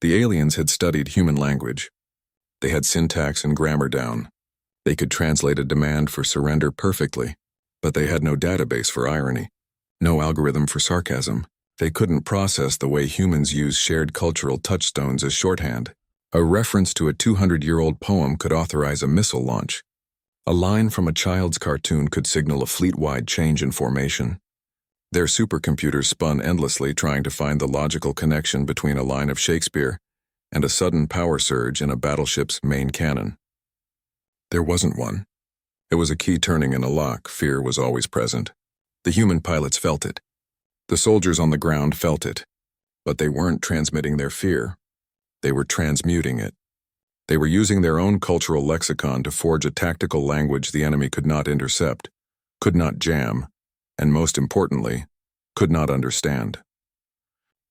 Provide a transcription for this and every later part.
The aliens had studied human language. They had syntax and grammar down. They could translate a demand for surrender perfectly, but they had no database for irony, no algorithm for sarcasm. They couldn't process the way humans use shared cultural touchstones as shorthand. A reference to a 200-year-old poem could authorize a missile launch. A line from a child's cartoon could signal a fleet-wide change in formation. Their supercomputers spun endlessly trying to find the logical connection between a line of Shakespeare and a sudden power surge in a battleship's main cannon. There wasn't one. It was a key turning in a lock. Fear was always present. The human pilots felt it. The soldiers on the ground felt it. But they weren't transmitting their fear. They were transmuting it. They were using their own cultural lexicon to forge a tactical language the enemy could not intercept, could not jam, and most importantly, could not understand.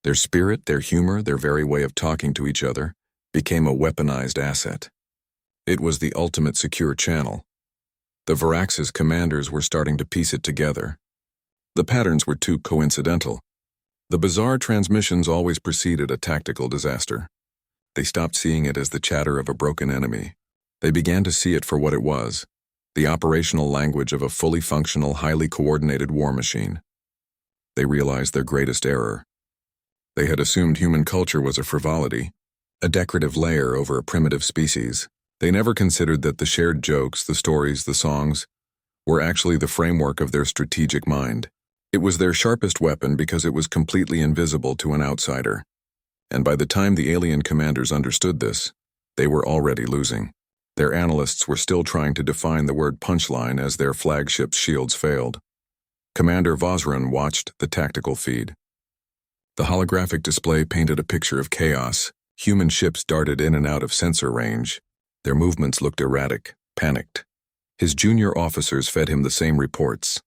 Their spirit, their humor, their very way of talking to each other became a weaponized asset. It was the ultimate secure channel. The Varax's commanders were starting to piece it together. The patterns were too coincidental. The bizarre transmissions always preceded a tactical disaster. They stopped seeing it as the chatter of a broken enemy. They began to see it for what it was, the operational language of a fully functional, highly coordinated war machine. They realized their greatest error. They had assumed human culture was a frivolity, a decorative layer over a primitive species. They never considered that the shared jokes, the stories, the songs, were actually the framework of their strategic mind. It was their sharpest weapon because it was completely invisible to an outsider. And by the time the alien commanders understood this, they were already losing. Their analysts were still trying to define the word punchline as their flagship's shields failed. Commander Vosran watched the tactical feed. The holographic display painted a picture of chaos. Human ships darted in and out of sensor range. Their movements looked erratic, panicked. His junior officers fed him the same reports.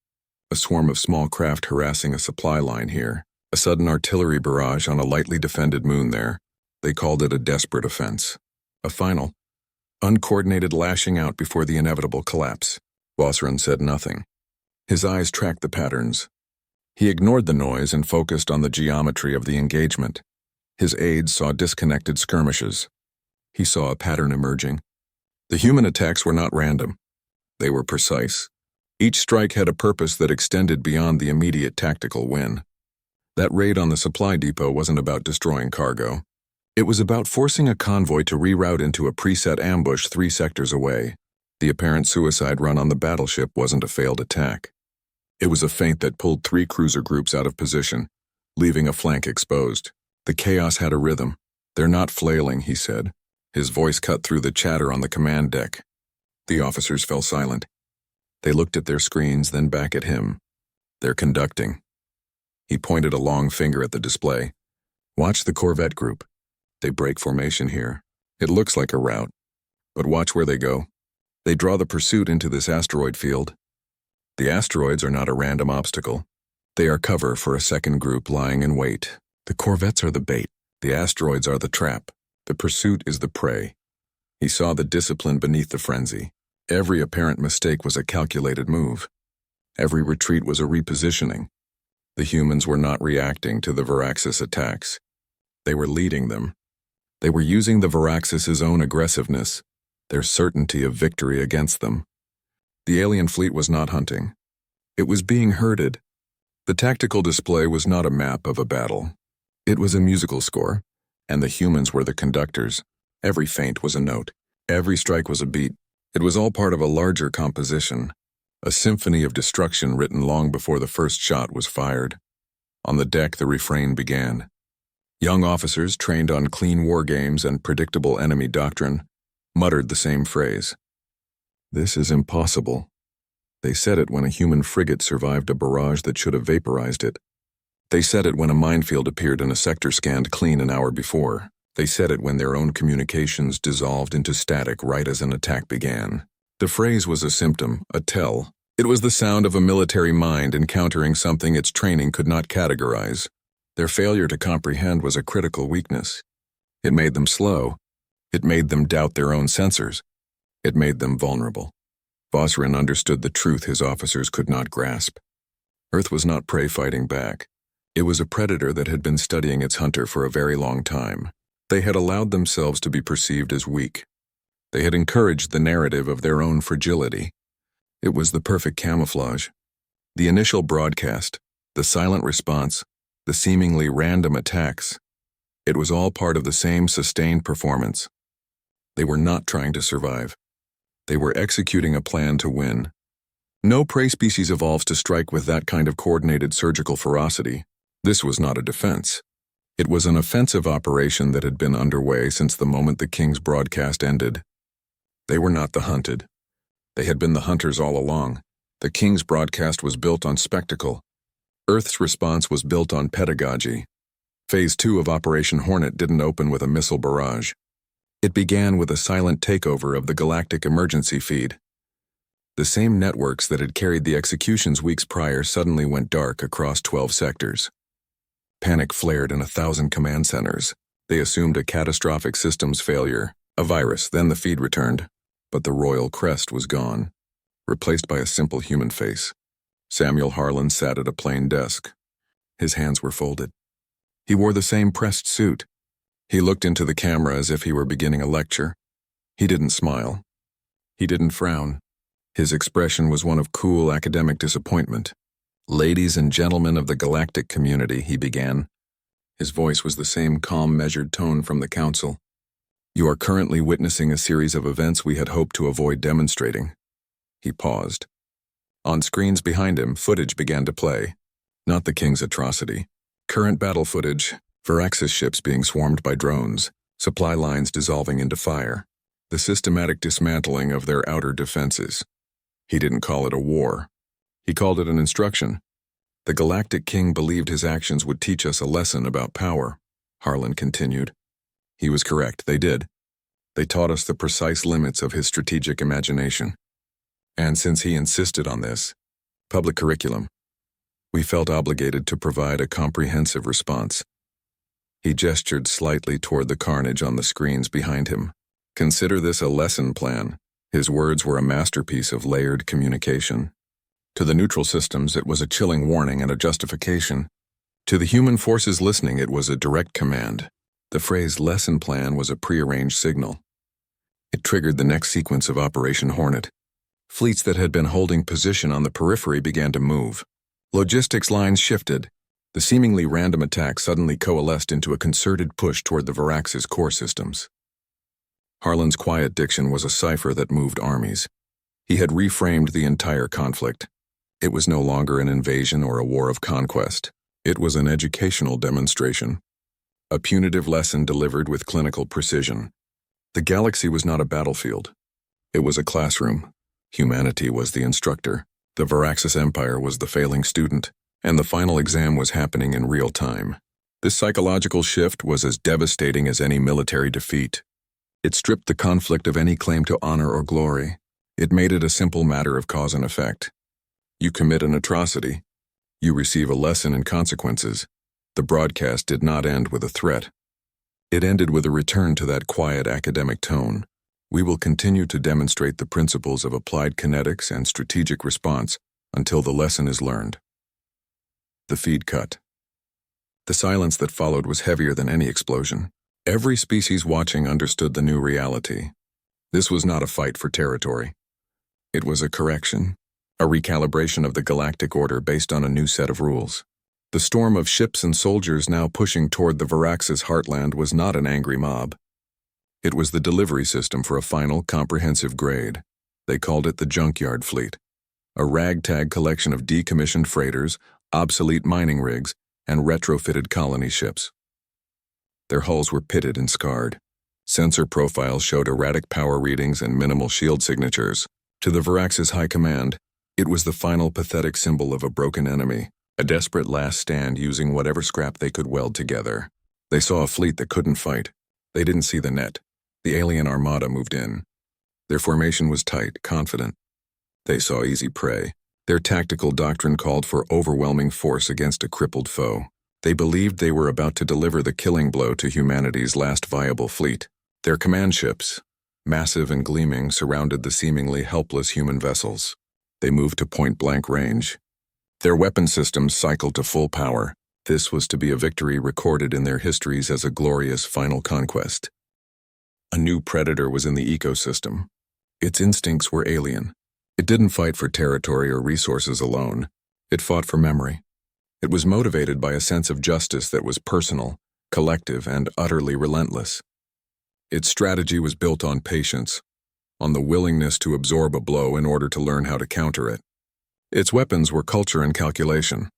A swarm of small craft harassing a supply line here. A sudden artillery barrage on a lightly defended moon there. They called it a desperate offense. A final, uncoordinated lashing out before the inevitable collapse. Vosran said nothing. His eyes tracked the patterns. He ignored the noise and focused on the geometry of the engagement. His aides saw disconnected skirmishes. He saw a pattern emerging. The human attacks were not random. They were precise. Each strike had a purpose that extended beyond the immediate tactical win. That raid on the supply depot wasn't about destroying cargo. It was about forcing a convoy to reroute into a preset ambush 3 sectors away. The apparent suicide run on the battleship wasn't a failed attack. It was a feint that pulled 3 cruiser groups out of position, leaving a flank exposed. The chaos had a rhythm. "They're not flailing," he said. His voice cut through the chatter on the command deck. The officers fell silent. They looked at their screens, then back at him. "They're conducting." He pointed a long finger at the display. "Watch the Corvette group. They break formation here. It looks like a rout. But watch where they go. They draw the pursuit into this asteroid field. The asteroids are not a random obstacle. They are cover for a second group lying in wait. The Corvettes are the bait. The asteroids are the trap. The pursuit is the prey." He saw the discipline beneath the frenzy. Every apparent mistake was a calculated move. Every retreat was a repositioning. The humans were not reacting to the Varaxis attacks. They were leading them. They were using the Varaxis' own aggressiveness, their certainty of victory against them. The alien fleet was not hunting. It was being herded. The tactical display was not a map of a battle. It was a musical score, and the humans were the conductors. Every feint was a note. Every strike was a beat. It was all part of a larger composition, a symphony of destruction written long before the first shot was fired. On the deck, the refrain began. Young officers trained on clean war games and predictable enemy doctrine muttered the same phrase. "This is impossible." They said it when a human frigate survived a barrage that should have vaporized it. They said it when a minefield appeared in a sector scanned clean an hour before. They said it when their own communications dissolved into static right as an attack began. The phrase was a symptom, a tell. It was the sound of a military mind encountering something its training could not categorize. Their failure to comprehend was a critical weakness. It made them slow. It made them doubt their own sensors. It made them vulnerable. Vosran understood the truth his officers could not grasp. Earth was not prey fighting back. It was a predator that had been studying its hunter for a very long time. They had allowed themselves to be perceived as weak. They had encouraged the narrative of their own fragility. It was the perfect camouflage. The initial broadcast, the silent response, the seemingly random attacks. It was all part of the same sustained performance. They were not trying to survive. They were executing a plan to win. No prey species evolves to strike with that kind of coordinated surgical ferocity. This was not a defense. It was an offensive operation that had been underway since the moment the King's broadcast ended. They were not the hunted. They had been the hunters all along. The King's broadcast was built on spectacle. Earth's response was built on pedagogy. Phase 2 of Operation Hornet didn't open with a missile barrage. It began with a silent takeover of the Galactic emergency feed. The same networks that had carried the executions weeks prior suddenly went dark across 12 sectors. Panic flared in 1,000 command centers. They assumed a catastrophic systems failure, a virus. Then the feed returned, but the royal crest was gone, replaced by a simple human face. Samuel Harlan sat at a plain desk. His hands were folded. He wore the same pressed suit. He looked into the camera as if he were beginning a lecture. He didn't smile. He didn't frown. His expression was one of cool academic disappointment. "Ladies and gentlemen of the galactic community," he began. His voice was the same calm, measured tone from the council. "You are currently witnessing a series of events we had hoped to avoid demonstrating." He paused. On screens behind him, footage began to play. Not the King's atrocity. Current battle footage, Viraxis ships being swarmed by drones, supply lines dissolving into fire, the systematic dismantling of their outer defenses. He didn't call it a war. He called it an instruction. The Galactic King believed his actions would teach us a lesson about power, Harlan continued. He was correct, they did. They taught us the precise limits of his strategic imagination. And since he insisted on this, public curriculum, we felt obligated to provide a comprehensive response. He gestured slightly toward the carnage on the screens behind him. Consider this a lesson plan. His words were a masterpiece of layered communication. To the neutral systems, it was a chilling warning and a justification. To the human forces listening, it was a direct command. The phrase lesson plan was a prearranged signal. It triggered the next sequence of Operation Hornet. Fleets that had been holding position on the periphery began to move. Logistics lines shifted. The seemingly random attack suddenly coalesced into a concerted push toward the Viraxis core systems. Harlan's quiet diction was a cipher that moved armies. He had reframed the entire conflict. It was no longer an invasion or a war of conquest. It was an educational demonstration. A punitive lesson delivered with clinical precision. The galaxy was not a battlefield. It was a classroom. Humanity was the instructor. The Viraxis Empire was the failing student, and the final exam was happening in real time. This psychological shift was as devastating as any military defeat. It stripped the conflict of any claim to honor or glory. It made it a simple matter of cause and effect. You commit an atrocity. You receive a lesson in consequences. The broadcast did not end with a threat. It ended with a return to that quiet academic tone. We will continue to demonstrate the principles of applied kinetics and strategic response until the lesson is learned. The feed cut. The silence that followed was heavier than any explosion. Every species watching understood the new reality. This was not a fight for territory. It was a correction, a recalibration of the galactic order based on a new set of rules. The storm of ships and soldiers now pushing toward the Viraxis heartland was not an angry mob. It was the delivery system for a final, comprehensive grade. They called it the Junkyard Fleet, a ragtag collection of decommissioned freighters, obsolete mining rigs, and retrofitted colony ships. Their hulls were pitted and scarred. Sensor profiles showed erratic power readings and minimal shield signatures. To the Viraxis High Command, it was the final pathetic symbol of a broken enemy, a desperate last stand using whatever scrap they could weld together. They saw a fleet that couldn't fight. They didn't see the net. The alien armada moved in. Their formation was tight, confident. They saw easy prey. Their tactical doctrine called for overwhelming force against a crippled foe. They believed they were about to deliver the killing blow to humanity's last viable fleet. Their command ships, massive and gleaming, surrounded the seemingly helpless human vessels. They moved to point-blank range. Their weapon systems cycled to full power. This was to be a victory recorded in their histories as a glorious final conquest. A new predator was in the ecosystem. Its instincts were alien. It didn't fight for territory or resources alone. It fought for memory. It was motivated by a sense of justice that was personal, collective, and utterly relentless. Its strategy was built on patience, on the willingness to absorb a blow in order to learn how to counter it. Its weapons were culture and calculation.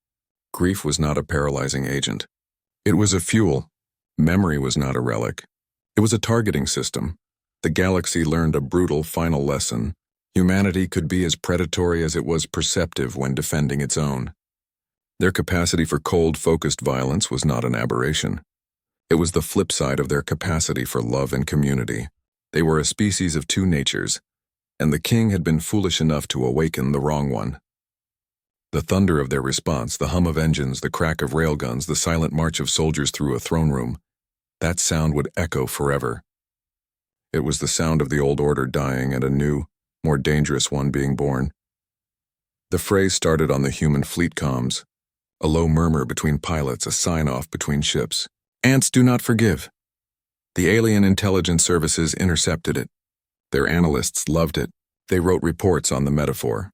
Grief was not a paralyzing agent. It was a fuel. Memory was not a relic. It was a targeting system. The galaxy learned a brutal final lesson. Humanity could be as predatory as it was perceptive when defending its own. Their capacity for cold, focused violence was not an aberration. It was the flip side of their capacity for love and community. They were a species of two natures, and the king had been foolish enough to awaken the wrong one. The thunder of their response, the hum of engines, the crack of railguns, the silent march of soldiers through a throne room, that sound would echo forever. It was the sound of the old order dying and a new, more dangerous one being born. The phrase started on the human fleet comms, a low murmur between pilots, a sign-off between ships. Ants do not forgive. The alien intelligence services intercepted it. Their analysts loved it. They wrote reports on the metaphor.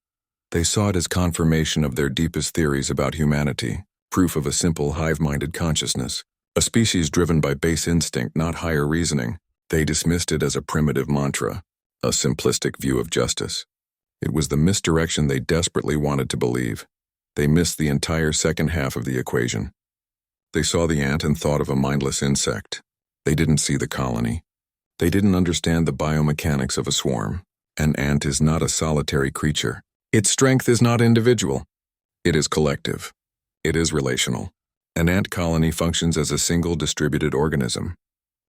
They saw it as confirmation of their deepest theories about humanity, proof of a simple hive-minded consciousness, a species driven by base instinct, not higher reasoning. They dismissed it as a primitive mantra, a simplistic view of justice. It was the misdirection they desperately wanted to believe. They missed the entire second half of the equation. They saw the ant and thought of a mindless insect. They didn't see the colony. They didn't understand the biomechanics of a swarm. An ant is not a solitary creature. Its strength is not individual. It is collective. It is relational. An ant colony functions as a single distributed organism.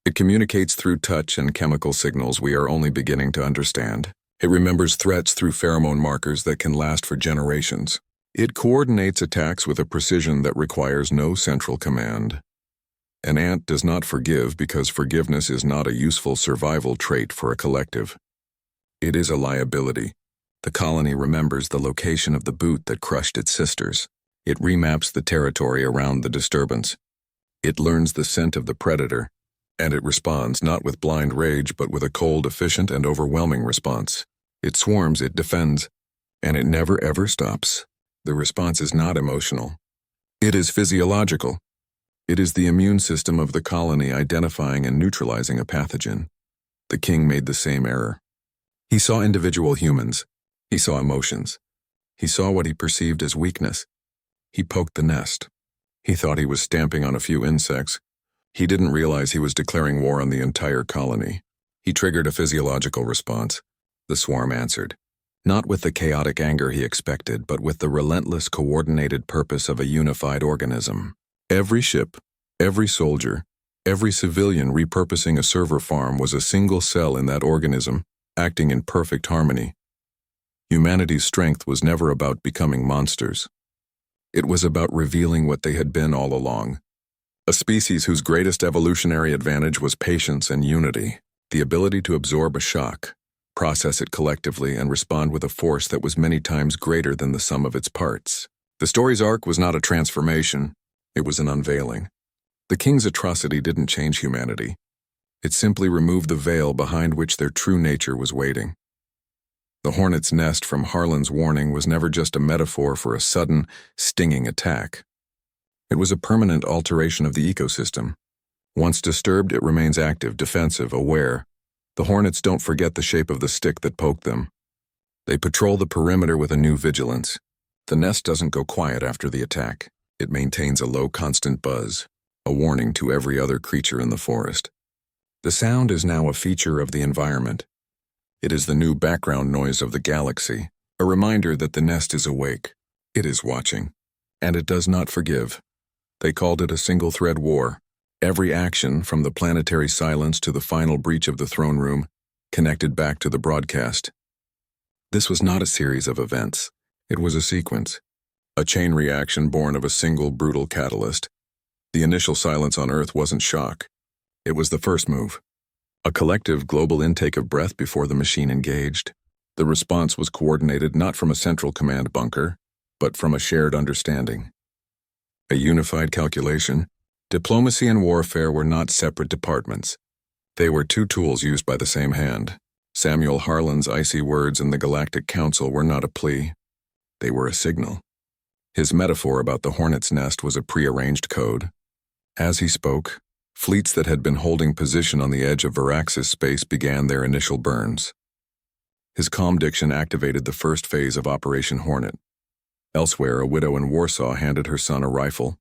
It communicates through touch and chemical signals we are only beginning to understand. It remembers threats through pheromone markers that can last for generations. It coordinates attacks with a precision that requires no central command. An ant does not forgive because forgiveness is not a useful survival trait for a collective. It is a liability. The colony remembers the location of the boot that crushed its sisters. It remaps the territory around the disturbance. It learns the scent of the predator, and it responds not with blind rage but with a cold, efficient, and overwhelming response. It swarms, it defends, and it never ever stops. The response is not emotional. It is physiological. It is the immune system of the colony identifying and neutralizing a pathogen. The king made the same error. He saw individual humans. He saw emotions. He saw what he perceived as weakness. He poked the nest. He thought he was stamping on a few insects. He didn't realize he was declaring war on the entire colony. He triggered a physiological response. The swarm answered. Not with the chaotic anger he expected, but with the relentless, coordinated purpose of a unified organism. Every ship, every soldier, every civilian repurposing a server farm was a single cell in that organism, acting in perfect harmony. Humanity's strength was never about becoming monsters. It was about revealing what they had been all along. A species whose greatest evolutionary advantage was patience and unity, the ability to absorb a shock, process it collectively, and respond with a force that was many times greater than the sum of its parts. The story's arc was not a transformation, it was an unveiling. The king's atrocity didn't change humanity. It simply removed the veil behind which their true nature was waiting. The hornet's nest from Harlan's warning was never just a metaphor for a sudden, stinging attack. It was a permanent alteration of the ecosystem. Once disturbed, it remains active, defensive, aware. The hornets don't forget the shape of the stick that poked them. They patrol the perimeter with a new vigilance. The nest doesn't go quiet after the attack. It maintains a low, constant buzz, a warning to every other creature in the forest. The sound is now a feature of the environment. It is the new background noise of the galaxy, a reminder that the nest is awake. It is watching, and it does not forgive. They called it a single-thread war. Every action, from the planetary silence to the final breach of the throne room, connected back to the broadcast. This was not a series of events. It was a sequence, a chain reaction born of a single brutal catalyst. The initial silence on Earth wasn't shock. It was the first move. A collective global intake of breath before the machine engaged. The response was coordinated not from a central command bunker, but from a shared understanding. A unified calculation. Diplomacy and warfare were not separate departments. They were two tools used by the same hand. Samuel Harlan's icy words in the Galactic Council were not a plea. They were a signal. His metaphor about the hornet's nest was a prearranged code. As he spoke, fleets that had been holding position on the edge of Varaxis space began their initial burns. His calm diction activated the first phase of Operation Hornet. Elsewhere, a widow in Warsaw handed her son a rifle.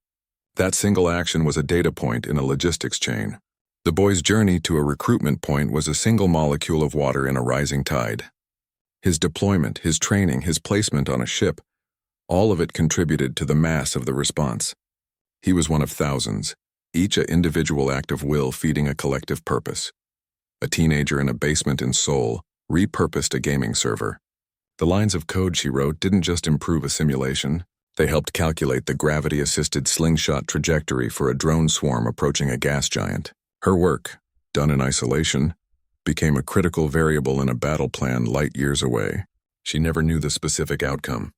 That single action was a data point in a logistics chain. The boy's journey to a recruitment point was a single molecule of water in a rising tide. His deployment, his training, his placement on a ship, all of it contributed to the mass of the response. He was one of thousands, each an individual act of will feeding a collective purpose. A teenager in a basement in Seoul repurposed a gaming server. The lines of code she wrote didn't just improve a simulation, they helped calculate the gravity-assisted slingshot trajectory for a drone swarm approaching a gas giant. Her work, done in isolation, became a critical variable in a battle plan light years away. She never knew the specific outcome.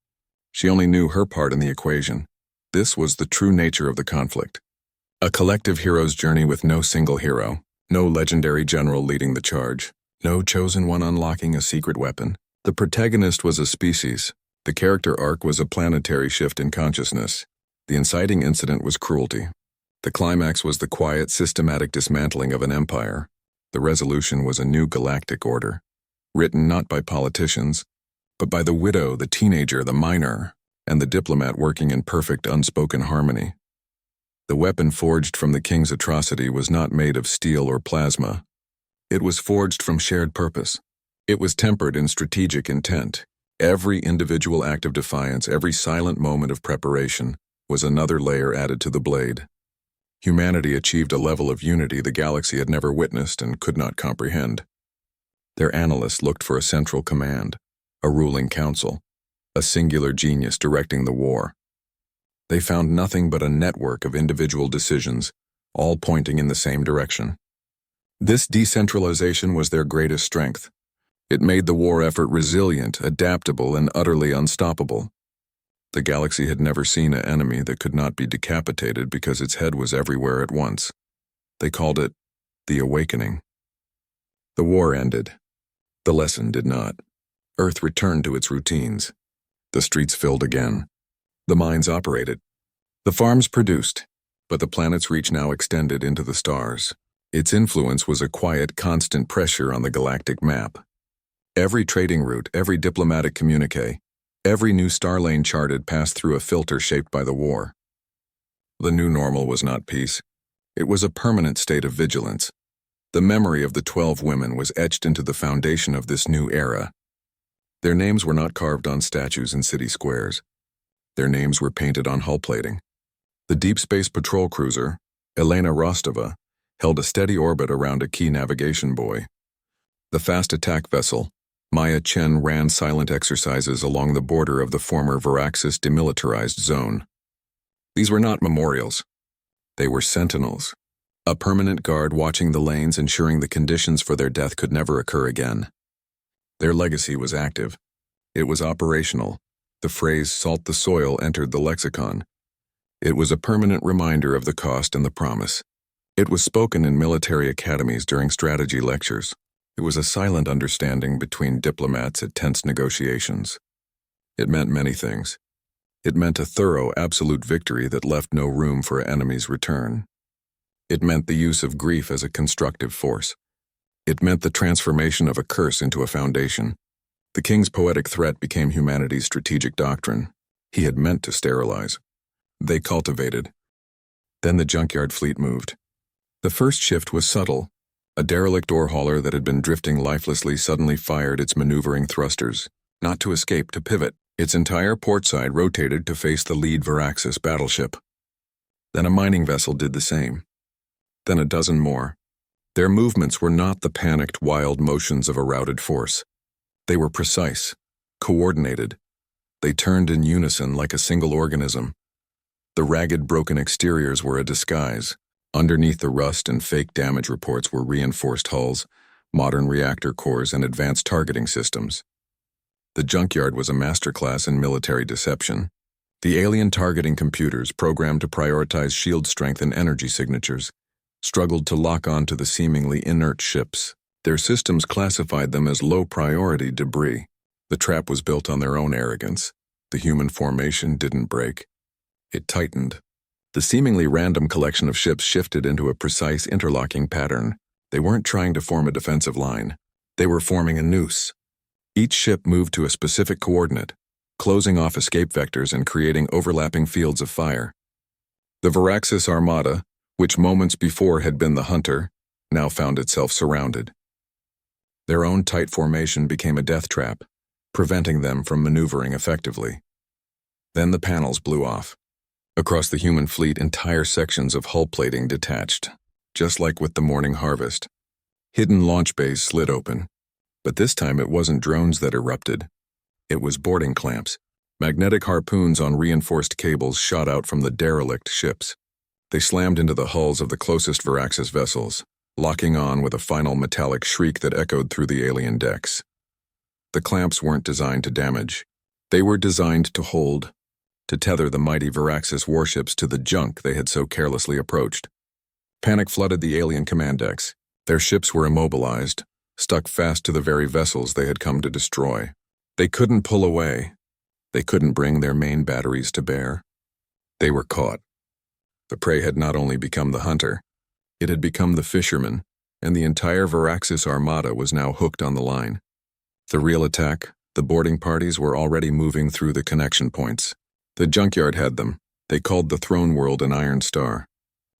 She only knew her part in the equation. This was the true nature of the conflict. A collective hero's journey with no single hero, no legendary general leading the charge, no chosen one unlocking a secret weapon. The protagonist was a species. The character arc was a planetary shift in consciousness. The inciting incident was cruelty. The climax was the quiet, systematic dismantling of an empire. The resolution was a new galactic order, written not by politicians, but by the widow, the teenager, the miner, and the diplomat working in perfect, unspoken harmony. The weapon forged from the king's atrocity was not made of steel or plasma. It was forged from shared purpose. It was tempered in strategic intent. Every individual act of defiance, every silent moment of preparation, was another layer added to the blade. Humanity achieved a level of unity the galaxy had never witnessed and could not comprehend. Their analysts looked for a central command, a ruling council, a singular genius directing the war. They found nothing but a network of individual decisions, all pointing in the same direction. This decentralization was their greatest strength. It made the war effort resilient, adaptable, and utterly unstoppable. The galaxy had never seen an enemy that could not be decapitated because its head was everywhere at once. They called it the Awakening. The war ended. The lesson did not. Earth returned to its routines. The streets filled again. The mines operated. The farms produced, but the planet's reach now extended into the stars. Its influence was a quiet, constant pressure on the galactic map. Every trading route, every diplomatic communique, every new star lane charted passed through a filter shaped by the war. The new normal was not peace. It was a permanent state of vigilance. The memory of the 12 women was etched into the foundation of this new era. Their names were not carved on statues in city squares. Their names were painted on hull plating. The Deep Space Patrol cruiser, Elena Rostova, held a steady orbit around a key navigation buoy. The fast attack vessel, Maya Chen, ran silent exercises along the border of the former Varaxis demilitarized zone. These were not memorials. They were sentinels, a permanent guard watching the lanes, ensuring the conditions for their death could never occur again. Their legacy was active. It was operational. The phrase "salt the soil" entered the lexicon. It was a permanent reminder of the cost and the promise. It was spoken in military academies during strategy lectures. It was a silent understanding between diplomats at tense negotiations. It meant many things. It meant a thorough, absolute victory that left no room for an enemy's return. It meant the use of grief as a constructive force. It meant the transformation of a curse into a foundation. The king's poetic threat became humanity's strategic doctrine. He had meant to sterilize. They cultivated. Then the junkyard fleet moved. The first shift was subtle. A derelict ore hauler that had been drifting lifelessly suddenly fired its maneuvering thrusters, not to escape, to pivot. Its entire port side rotated to face the lead Varaxis battleship. Then a mining vessel did the same. Then a dozen more. Their movements were not the panicked, wild motions of a routed force. They were precise, coordinated. They turned in unison like a single organism. The ragged, broken exteriors were a disguise. Underneath the rust and fake damage reports were reinforced hulls, modern reactor cores, and advanced targeting systems. The junkyard was a masterclass in military deception. The alien targeting computers, programmed to prioritize shield strength and energy signatures, struggled to lock on to the seemingly inert ships. Their systems classified them as low-priority debris. The trap was built on their own arrogance. The human formation didn't break. It tightened. The seemingly random collection of ships shifted into a precise interlocking pattern. They weren't trying to form a defensive line. They were forming a noose. Each ship moved to a specific coordinate, closing off escape vectors and creating overlapping fields of fire. The Varaxis Armada, which moments before had been the hunter, now found itself surrounded. Their own tight formation became a death trap, preventing them from maneuvering effectively. Then the panels blew off. Across the human fleet, entire sections of hull plating detached, just like with the morning harvest. Hidden launch bays slid open. But this time it wasn't drones that erupted. It was boarding clamps. Magnetic harpoons on reinforced cables shot out from the derelict ships. They slammed into the hulls of the closest Varaxis vessels, locking on with a final metallic shriek that echoed through the alien decks. The clamps weren't designed to damage. They were designed to hold, to tether the mighty Varaxis warships to the junk they had so carelessly approached. Panic flooded the alien command decks. Their ships were immobilized, stuck fast to the very vessels they had come to destroy. They couldn't pull away. They couldn't bring their main batteries to bear. They were caught. The prey had not only become the hunter, it had become the fisherman, and the entire Varaxis Armada was now hooked on the line. The real attack, the boarding parties were already moving through the connection points. The junkyard had them. They called the throne world an Iron Star.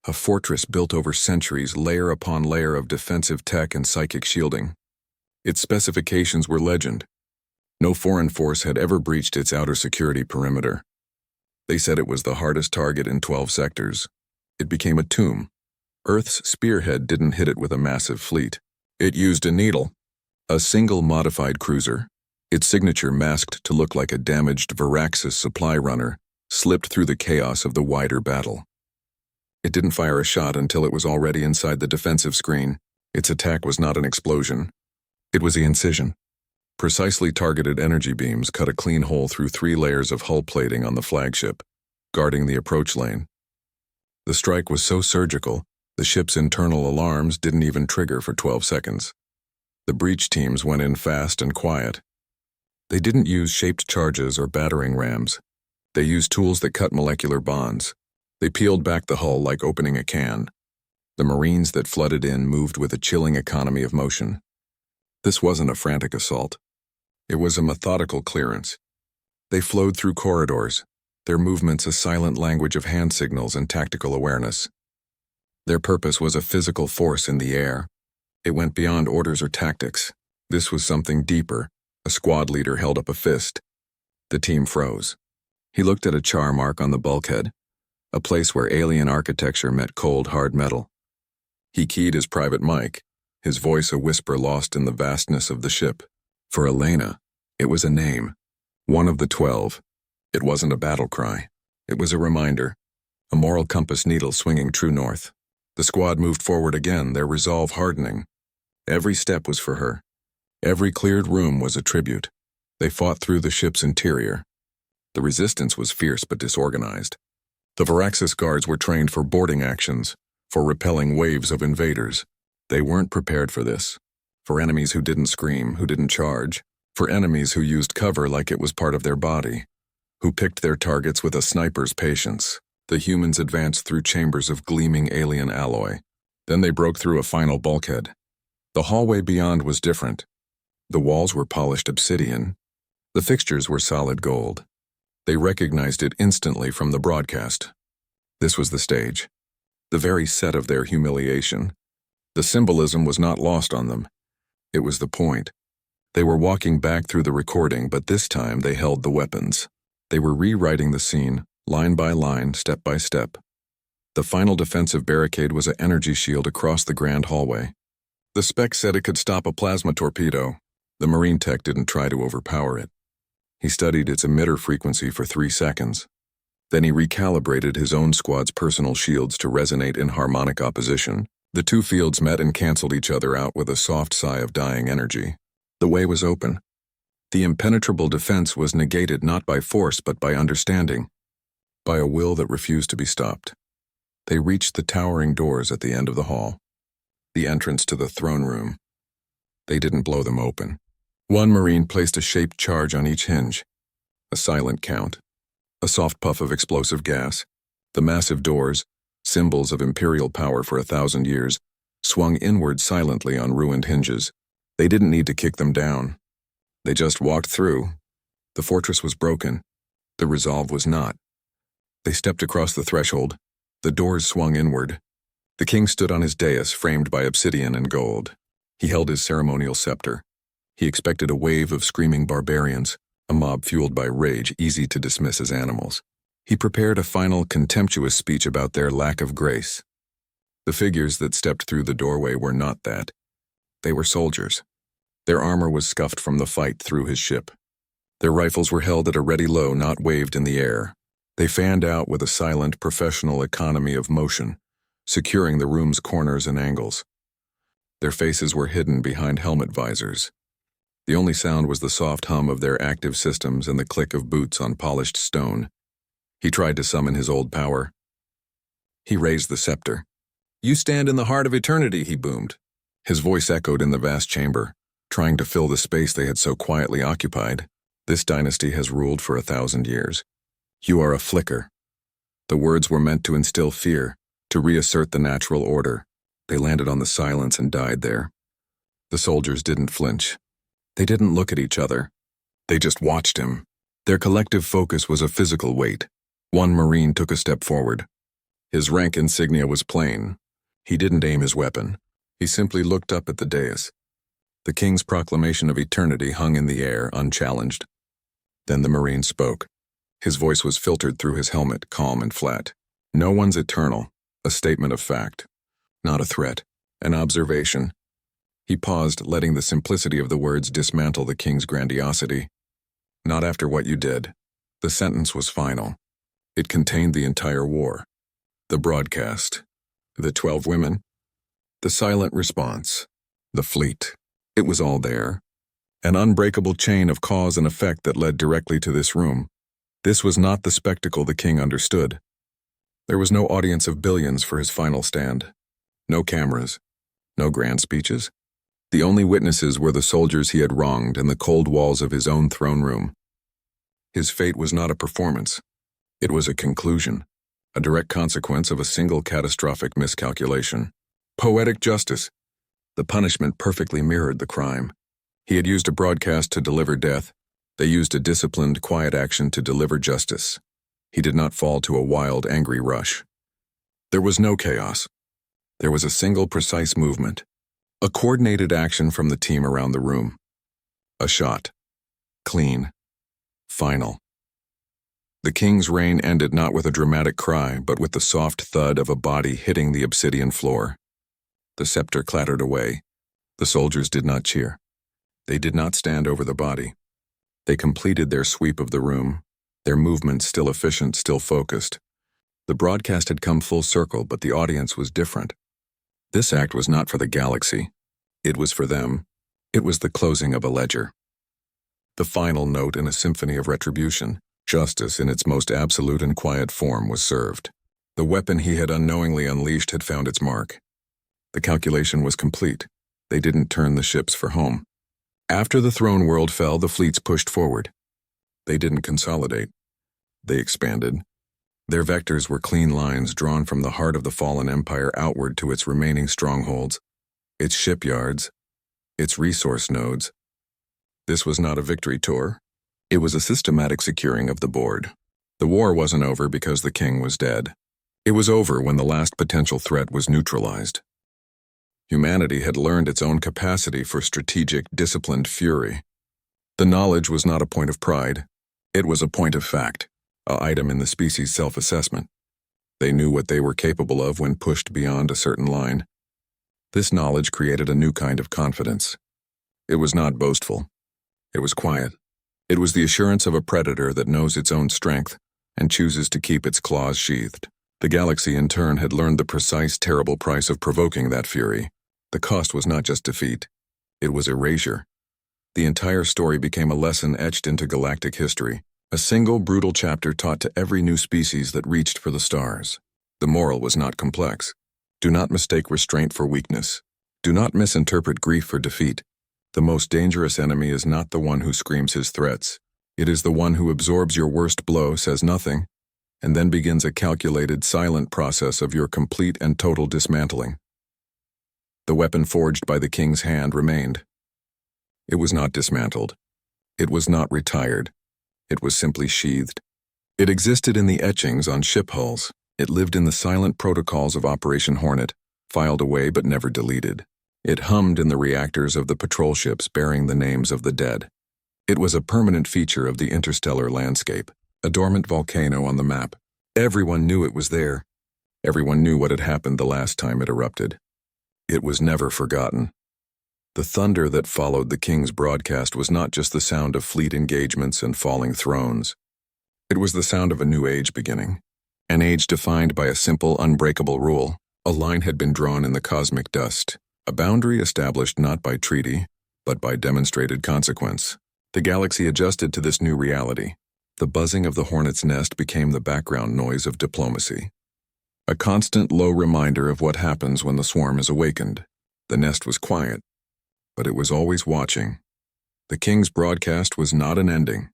A fortress built over centuries, layer upon layer of defensive tech and psychic shielding. Its specifications were legend. No foreign force had ever breached its outer security perimeter. They said it was the hardest target in 12 sectors. It became a tomb. Earth's spearhead didn't hit it with a massive fleet. It used a needle. A single modified cruiser, its signature masked to look like a damaged Varaxis supply runner, slipped through the chaos of the wider battle. It didn't fire a shot until it was already inside the defensive screen. Its attack was not an explosion. It was the incision. Precisely targeted energy beams cut a clean hole through 3 layers of hull plating on the flagship, guarding the approach lane. The strike was so surgical, the ship's internal alarms didn't even trigger for 12 seconds. The breach teams went in fast and quiet. They didn't use shaped charges or battering rams. They used tools that cut molecular bonds. They peeled back the hull like opening a can. The Marines that flooded in moved with a chilling economy of motion. This wasn't a frantic assault. It was a methodical clearance. They flowed through corridors, their movements a silent language of hand signals and tactical awareness. Their purpose was a physical force in the air. It went beyond orders or tactics. This was something deeper. A squad leader held up a fist. The team froze. He looked at a char mark on the bulkhead, a place where alien architecture met cold, hard metal. He keyed his private mic, his voice a whisper lost in the vastness of the ship. For Elena, it was a name. One of the 12. It wasn't a battle cry. It was a reminder. A moral compass needle swinging true north. The squad moved forward again, their resolve hardening. Every step was for her. Every cleared room was a tribute. They fought through the ship's interior. The resistance was fierce but disorganized. The Varaxis guards were trained for boarding actions, for repelling waves of invaders. They weren't prepared for this. For enemies who didn't scream, who didn't charge. For enemies who used cover like it was part of their body. Who picked their targets with a sniper's patience. The humans advanced through chambers of gleaming alien alloy. Then they broke through a final bulkhead. The hallway beyond was different. The walls were polished obsidian. The fixtures were solid gold. They recognized it instantly from the broadcast. This was the stage. The very set of their humiliation. The symbolism was not lost on them. It was the point. They were walking back through the recording, but this time they held the weapons. They were rewriting the scene, line by line, step by step. The final defensive barricade was an energy shield across the grand hallway. The spec said it could stop a plasma torpedo. The Marine tech didn't try to overpower it. He studied its emitter frequency for 3 seconds. Then he recalibrated his own squad's personal shields to resonate in harmonic opposition. The 2 fields met and canceled each other out with a soft sigh of dying energy. The way was open. The impenetrable defense was negated not by force but by understanding. by a will that refused to be stopped. They reached the towering doors at the end of the hall, the entrance to the throne room. They didn't blow them open. One Marine placed a shaped charge on each hinge. A silent count. A soft puff of explosive gas. The massive doors, symbols of imperial power for 1,000 years, swung inward silently on ruined hinges. They didn't need to kick them down. They just walked through. The fortress was broken. The resolve was not. They stepped across the threshold. The doors swung inward. The king stood on his dais framed by obsidian and gold. He held his ceremonial scepter. He expected a wave of screaming barbarians, a mob fueled by rage easy to dismiss as animals. He prepared a final contemptuous speech about their lack of grace. The figures that stepped through the doorway were not that. They were soldiers. Their armor was scuffed from the fight through his ship. Their rifles were held at a ready low, not waved in the air. They fanned out with a silent, professional economy of motion, securing the room's corners and angles. Their faces were hidden behind helmet visors. The only sound was the soft hum of their active systems and the click of boots on polished stone. He tried to summon his old power. He raised the scepter. "You stand in the heart of eternity," he boomed. His voice echoed in the vast chamber, trying to fill the space they had so quietly occupied. "This dynasty has ruled for 1,000 years. You are a flicker." The words were meant to instill fear, to reassert the natural order. They landed on the silence and died there. The soldiers didn't flinch. They didn't look at each other. They just watched him. Their collective focus was a physical weight. One Marine took a step forward. His rank insignia was plain. He didn't aim his weapon. He simply looked up at the dais. The king's proclamation of eternity hung in the air, unchallenged. Then the Marine spoke. His voice was filtered through his helmet, calm and flat. "No one's eternal. A statement of fact. Not a threat. An observation." He paused, letting the simplicity of the words dismantle the king's grandiosity. "Not after what you did." The sentence was final. It contained the entire war. The broadcast. The 12 women. The silent response. The fleet. It was all there. An unbreakable chain of cause and effect that led directly to this room. This was not the spectacle the king understood. There was no audience of billions for his final stand. No cameras. No grand speeches. The only witnesses were the soldiers he had wronged and the cold walls of his own throne room. His fate was not a performance. It was a conclusion, a direct consequence of a single catastrophic miscalculation. Poetic justice. The punishment perfectly mirrored the crime. He had used a broadcast to deliver death. They used a disciplined, quiet action to deliver justice. He did not fall to a wild, angry rush. There was no chaos. There was a single, precise movement. A coordinated action from the team around the room. A shot. Clean. Final. The king's reign ended not with a dramatic cry, but with the soft thud of a body hitting the obsidian floor. The scepter clattered away. The soldiers did not cheer. They did not stand over the body. They completed their sweep of the room, their movements still efficient, still focused. The broadcast had come full circle, but the audience was different. This act was not for the galaxy. It was for them. It was the closing of a ledger. The final note in a symphony of retribution, justice in its most absolute and quiet form, was served. The weapon he had unknowingly unleashed had found its mark. The calculation was complete. They didn't turn the ships for home. After the throne world fell, the fleets pushed forward. They didn't consolidate. They expanded. Their vectors were clean lines drawn from the heart of the fallen empire outward to its remaining strongholds, its shipyards, its resource nodes. This was not a victory tour. It was a systematic securing of the board. The war wasn't over because the king was dead. It was over when the last potential threat was neutralized. Humanity had learned its own capacity for strategic, disciplined fury. The knowledge was not a point of pride. It was a point of fact, an item in the species' self-assessment. They knew what they were capable of when pushed beyond a certain line. This knowledge created a new kind of confidence. It was not boastful. It was quiet. It was the assurance of a predator that knows its own strength and chooses to keep its claws sheathed. The galaxy, in turn, had learned the precise, terrible price of provoking that fury. The cost was not just defeat. It was erasure. The entire story became a lesson etched into galactic history, A single brutal chapter taught to every new species that reached for the stars. The moral was not complex. Do not mistake restraint for weakness. Do not misinterpret grief for defeat. The most dangerous enemy is not the one who screams his threats. It is the one who absorbs your worst blow, says nothing, and then begins a calculated, silent process of your complete and total dismantling. The weapon forged by the king's hand remained. It was not dismantled. It was not retired. It was simply sheathed. It existed in the etchings on ship hulls. It lived in the silent protocols of Operation Hornet, filed away but never deleted. It hummed in the reactors of the patrol ships bearing the names of the dead. It was a permanent feature of the interstellar landscape, a dormant volcano on the map. Everyone knew it was there. Everyone knew what had happened the last time it erupted. It was never forgotten. The thunder that followed the king's broadcast was not just the sound of fleet engagements and falling thrones. It was the sound of a new age beginning. An age defined by a simple, unbreakable rule. A line had been drawn in the cosmic dust, a boundary established not by treaty, but by demonstrated consequence. The galaxy adjusted to this new reality. The buzzing of the hornet's nest became the background noise of diplomacy. A constant low reminder of what happens when the swarm is awakened. The nest was quiet, but it was always watching. The king's broadcast was not an ending.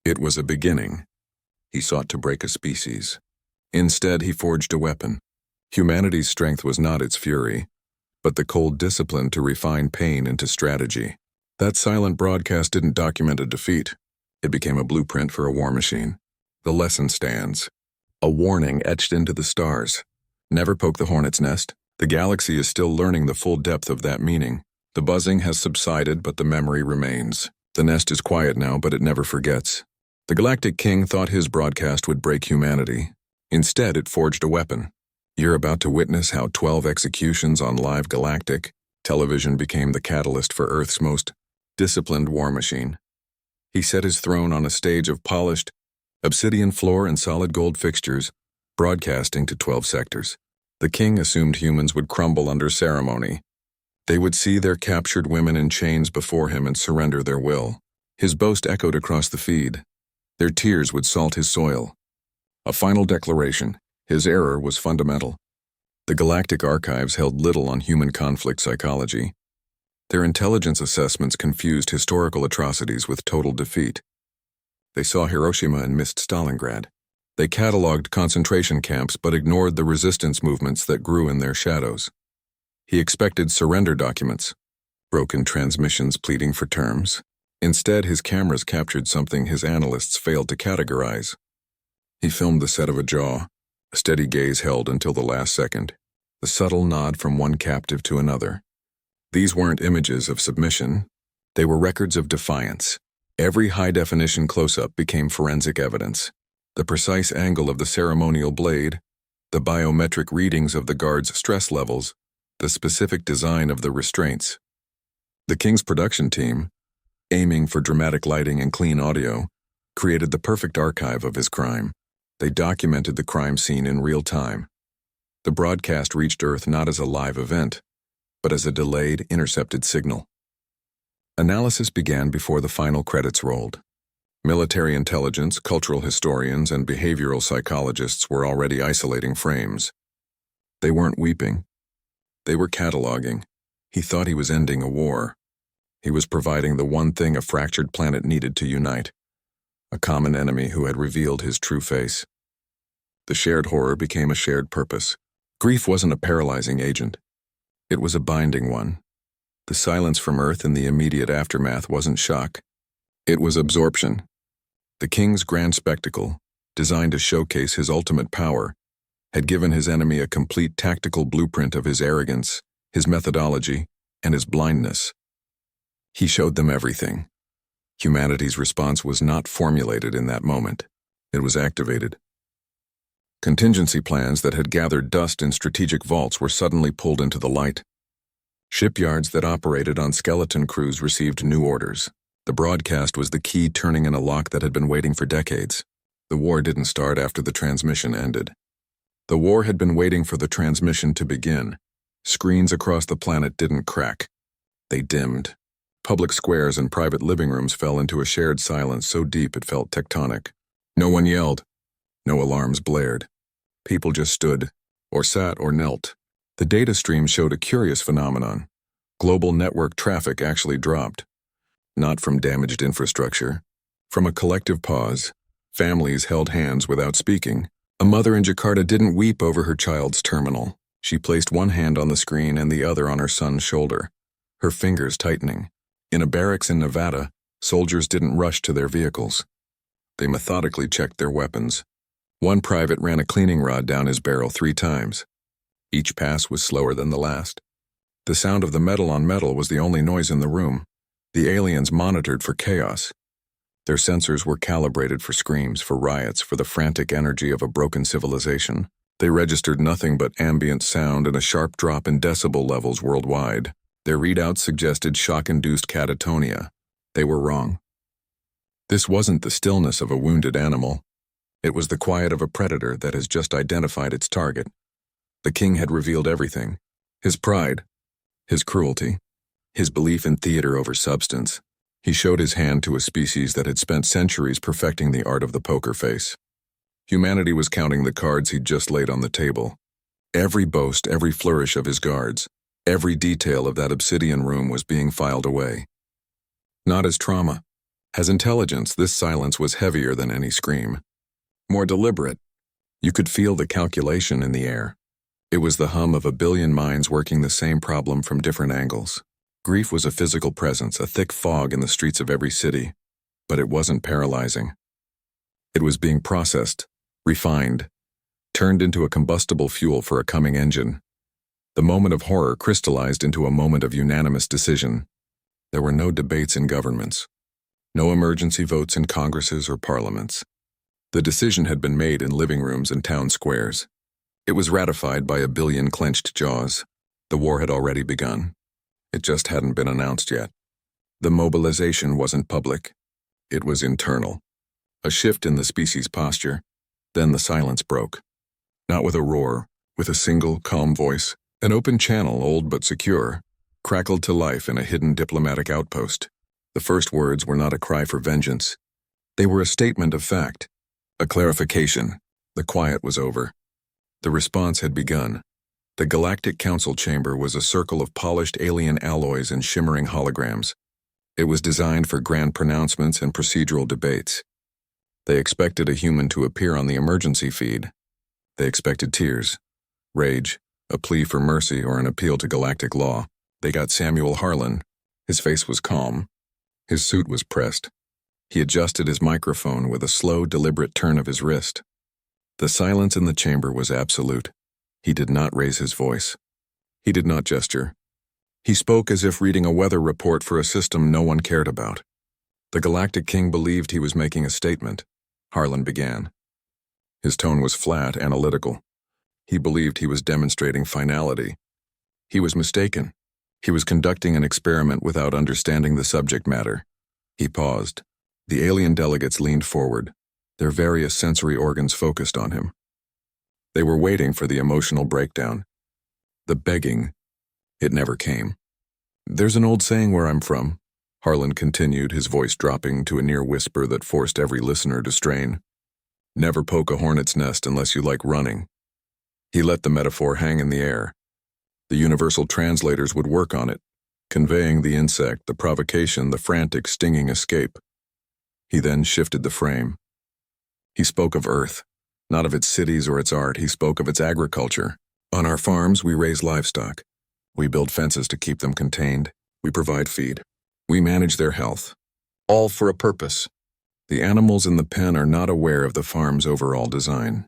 It was a beginning. He sought to break a species. Instead, he forged a weapon. Humanity's strength was not its fury, but the cold discipline to refine pain into strategy. That silent broadcast didn't document a defeat. It became a blueprint for a war machine. The lesson stands. A warning etched into the stars. Never poke the hornet's nest. The galaxy is still learning the full depth of that meaning. The buzzing has subsided, but the memory remains. The nest is quiet now, but it never forgets. The Galactic King thought his broadcast would break humanity. Instead, it forged a weapon. You're about to witness how 12 executions on live galactic television became the catalyst for Earth's most disciplined war machine. He set his throne on a stage of polished, obsidian floor and solid gold fixtures, broadcasting to 12 sectors. The king assumed humans would crumble under ceremony. They would see their captured women in chains before him and surrender their will. His boast echoed across the feed. Their tears would salt his soil. A final declaration. His error was fundamental. The galactic archives held little on human conflict psychology. Their intelligence assessments confused historical atrocities with total defeat. They saw Hiroshima and missed Stalingrad. They cataloged concentration camps but ignored the resistance movements that grew in their shadows. He expected surrender documents, broken transmissions pleading for terms. Instead, his cameras captured something his analysts failed to categorize. He filmed the set of a jaw, a steady gaze held until the last second, the subtle nod from one captive to another. These weren't images of submission. They were records of defiance. Every high-definition close-up became forensic evidence. The precise angle of the ceremonial blade, the biometric readings of the guards' stress levels, the specific design of the restraints. The king's production team, aiming for dramatic lighting and clean audio, created the perfect archive of his crime. They documented the crime scene in real time. The broadcast reached Earth not as a live event, but as a delayed, intercepted signal. Analysis began before the final credits rolled. Military intelligence, cultural historians, and behavioral psychologists were already isolating frames. They weren't weeping. They were cataloging. He thought he was ending a war. He was providing the one thing a fractured planet needed to unite. A common enemy who had revealed his true face. The shared horror became a shared purpose. Grief wasn't a paralyzing agent. It was a binding one. The silence from Earth in the immediate aftermath wasn't shock. It was absorption. The king's grand spectacle, designed to showcase his ultimate power, had given his enemy a complete tactical blueprint of his arrogance, his methodology, and his blindness. He showed them everything. Humanity's response was not formulated in that moment. It was activated. Contingency plans that had gathered dust in strategic vaults were suddenly pulled into the light. Shipyards that operated on skeleton crews received new orders. The broadcast was the key turning in a lock that had been waiting for decades. The war didn't start after the transmission ended. The war had been waiting for the transmission to begin. Screens across the planet didn't crack. They dimmed. Public squares and private living rooms fell into a shared silence so deep it felt tectonic. No one yelled. No alarms blared. People just stood, or sat, or knelt. The data stream showed a curious phenomenon. Global network traffic actually dropped. Not from damaged infrastructure. From a collective pause. Families held hands without speaking. A mother in Jakarta didn't weep over her child's terminal. She placed one hand on the screen and the other on her son's shoulder, her fingers tightening. In a barracks in Nevada, soldiers didn't rush to their vehicles. They methodically checked their weapons. One private ran a cleaning rod down his barrel 3 times. Each pass was slower than the last. The sound of the metal on metal was the only noise in the room. The aliens monitored for chaos. Their sensors were calibrated for screams, for riots, for the frantic energy of a broken civilization. They registered nothing but ambient sound and a sharp drop in decibel levels worldwide. Their readouts suggested shock-induced catatonia. They were wrong. This wasn't the stillness of a wounded animal. It was the quiet of a predator that has just identified its target. The king had revealed everything. His pride, his cruelty, his belief in theater over substance. He showed his hand to a species that had spent centuries perfecting the art of the poker face. Humanity was counting the cards he'd just laid on the table. Every boast, every flourish of his guards, every detail of that obsidian room was being filed away. Not as trauma. As intelligence, this silence was heavier than any scream. More deliberate. You could feel the calculation in the air. It was the hum of a billion minds working the same problem from different angles. Grief was a physical presence, a thick fog in the streets of every city. But it wasn't paralyzing. It was being processed, refined, turned into a combustible fuel for a coming engine. The moment of horror crystallized into a moment of unanimous decision. There were no debates in governments. No emergency votes in congresses or parliaments. The decision had been made in living rooms and town squares. It was ratified by a billion clenched jaws. The war had already begun. It just hadn't been announced yet. The mobilization wasn't public. It was internal. A shift in the species' posture. Then the silence broke. Not with a roar, with a single, calm voice. An open channel, old but secure, crackled to life in a hidden diplomatic outpost. The first words were not a cry for vengeance. They were a statement of fact. A clarification. The quiet was over. The response had begun. The Galactic Council chamber was a circle of polished alien alloys and shimmering holograms. It was designed for grand pronouncements and procedural debates. They expected a human to appear on the emergency feed. They expected tears, rage, a plea for mercy or an appeal to galactic law. They got Samuel Harlan. His face was calm. His suit was pressed. He adjusted his microphone with a slow, deliberate turn of his wrist. The silence in the chamber was absolute. He did not raise his voice. He did not gesture. He spoke as if reading a weather report for a system no one cared about. The Galactic King believed he was making a statement. Harlan began. His tone was flat, analytical. He believed he was demonstrating finality. He was mistaken. He was conducting an experiment without understanding the subject matter. He paused. The alien delegates leaned forward, their various sensory organs focused on him. They were waiting for the emotional breakdown. The begging. It never came. There's an old saying where I'm from, Harlan continued, his voice dropping to a near whisper that forced every listener to strain. Never poke a hornet's nest unless you like running. He let the metaphor hang in the air. The universal translators would work on it, conveying the insect, the provocation, the frantic, stinging escape. He then shifted the frame. He spoke of Earth, not of its cities or its art. He spoke of its agriculture. On our farms, we raise livestock. We build fences to keep them contained. We provide feed. We manage their health. All for a purpose. The animals in the pen are not aware of the farm's overall design.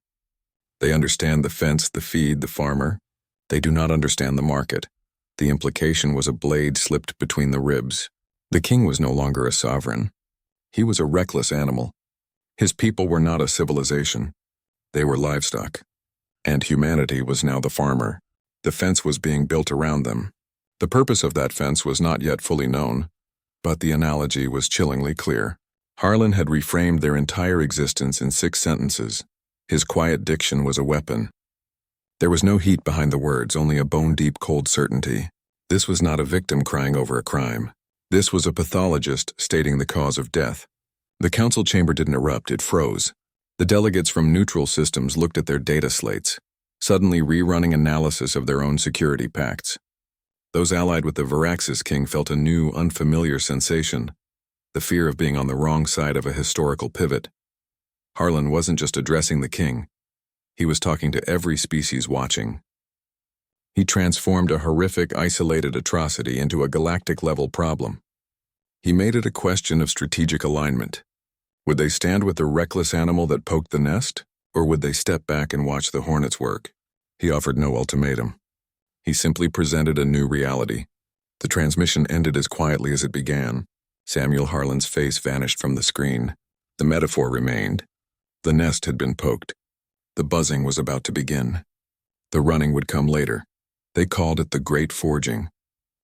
They understand the fence, the feed, the farmer. They do not understand the market. The implication was a blade slipped between the ribs. The king was no longer a sovereign. He was a reckless animal. His people were not a civilization. They were livestock. And humanity was now the farmer. The fence was being built around them. The purpose of that fence was not yet fully known, but the analogy was chillingly clear. Harlan had reframed their entire existence in 6 sentences. His quiet diction was a weapon. There was no heat behind the words, only a bone-deep cold certainty. This was not a victim crying over a crime. This was a pathologist stating the cause of death. The council chamber didn't erupt, it froze. The delegates from neutral systems looked at their data slates, suddenly rerunning analysis of their own security pacts. Those allied with the Varaxis king felt a new, unfamiliar sensation, the fear of being on the wrong side of a historical pivot. Harlan wasn't just addressing the king. He was talking to every species watching. He transformed a horrific, isolated atrocity into a galactic-level problem. He made it a question of strategic alignment. Would they stand with the reckless animal that poked the nest, or would they step back and watch the hornets work? He offered no ultimatum. He simply presented a new reality. The transmission ended as quietly as it began. Samuel Harlan's face vanished from the screen. The metaphor remained. The nest had been poked. The buzzing was about to begin. The running would come later. They called it the Great Forging,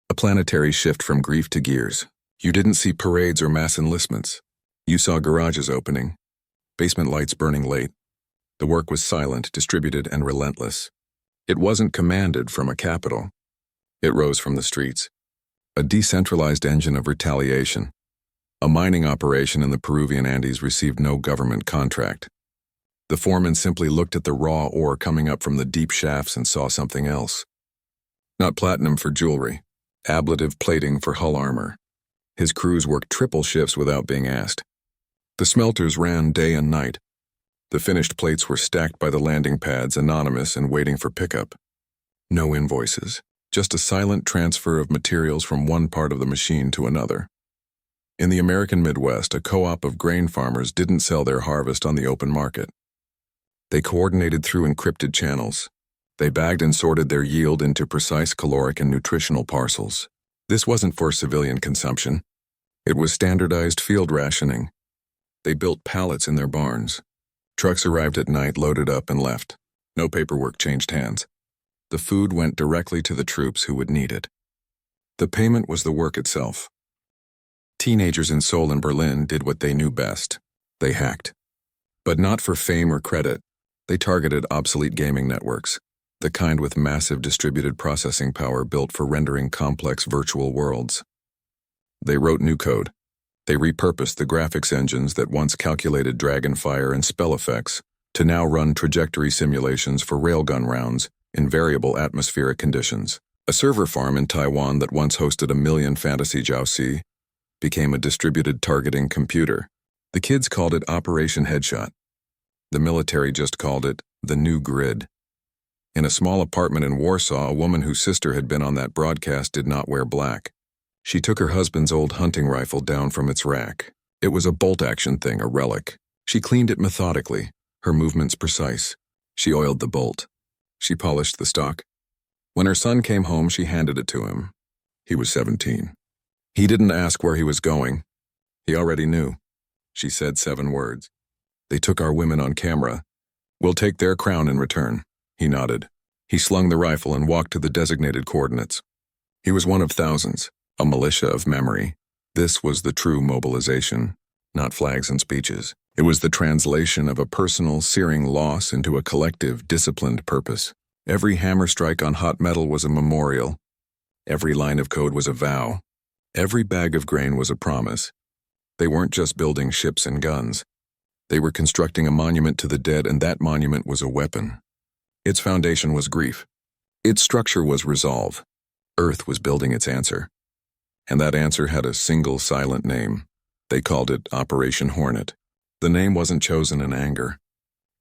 a planetary shift from grief to gears. You didn't see parades or mass enlistments. You saw garages opening, basement lights burning late. The work was silent, distributed, and relentless. It wasn't commanded from a capital. It rose from the streets. A decentralized engine of retaliation. A mining operation in the Peruvian Andes received no government contract. The foreman simply looked at the raw ore coming up from the deep shafts and saw something else. Not platinum for jewelry, ablative plating for hull armor. His crews worked triple shifts without being asked. The smelters ran day and night. The finished plates were stacked by the landing pads, anonymous and waiting for pickup. No invoices, just a silent transfer of materials from one part of the machine to another. In the American Midwest, a co-op of grain farmers didn't sell their harvest on the open market. They coordinated through encrypted channels. They bagged and sorted their yield into precise caloric and nutritional parcels. This wasn't for civilian consumption. It was standardized field rationing. They built pallets in their barns. Trucks arrived at night, loaded up, and left. No paperwork changed hands. The food went directly to the troops who would need it. The payment was the work itself. Teenagers in Seoul and Berlin did what they knew best. They hacked. But not for fame or credit. They targeted obsolete gaming networks, the kind with massive distributed processing power built for rendering complex virtual worlds. They wrote new code. They repurposed the graphics engines that once calculated dragonfire and spell effects to now run trajectory simulations for railgun rounds in variable atmospheric conditions. A server farm in Taiwan that once hosted 1 million fantasy joussi became a distributed targeting computer. The kids called it Operation Headshot. The military just called it the New Grid. In a small apartment in Warsaw, a woman whose sister had been on that broadcast did not wear black. She took her husband's old hunting rifle down from its rack. It was a bolt-action thing, a relic. She cleaned it methodically, her movements precise. She oiled the bolt. She polished the stock. When her son came home, she handed it to him. He was 17. He didn't ask where he was going. He already knew. She said 7 words. They took our women on camera. We'll take their crown in return. He nodded. He slung the rifle and walked to the designated coordinates. He was one of thousands, a militia of memory. This was the true mobilization, not flags and speeches. It was the translation of a personal, searing loss into a collective, disciplined purpose. Every hammer strike on hot metal was a memorial. Every line of code was a vow. Every bag of grain was a promise. They weren't just building ships and guns. They were constructing a monument to the dead, and that monument was a weapon. Its foundation was grief. Its structure was resolve. Earth was building its answer. And that answer had a single silent name. They called it Operation Hornet. The name wasn't chosen in anger.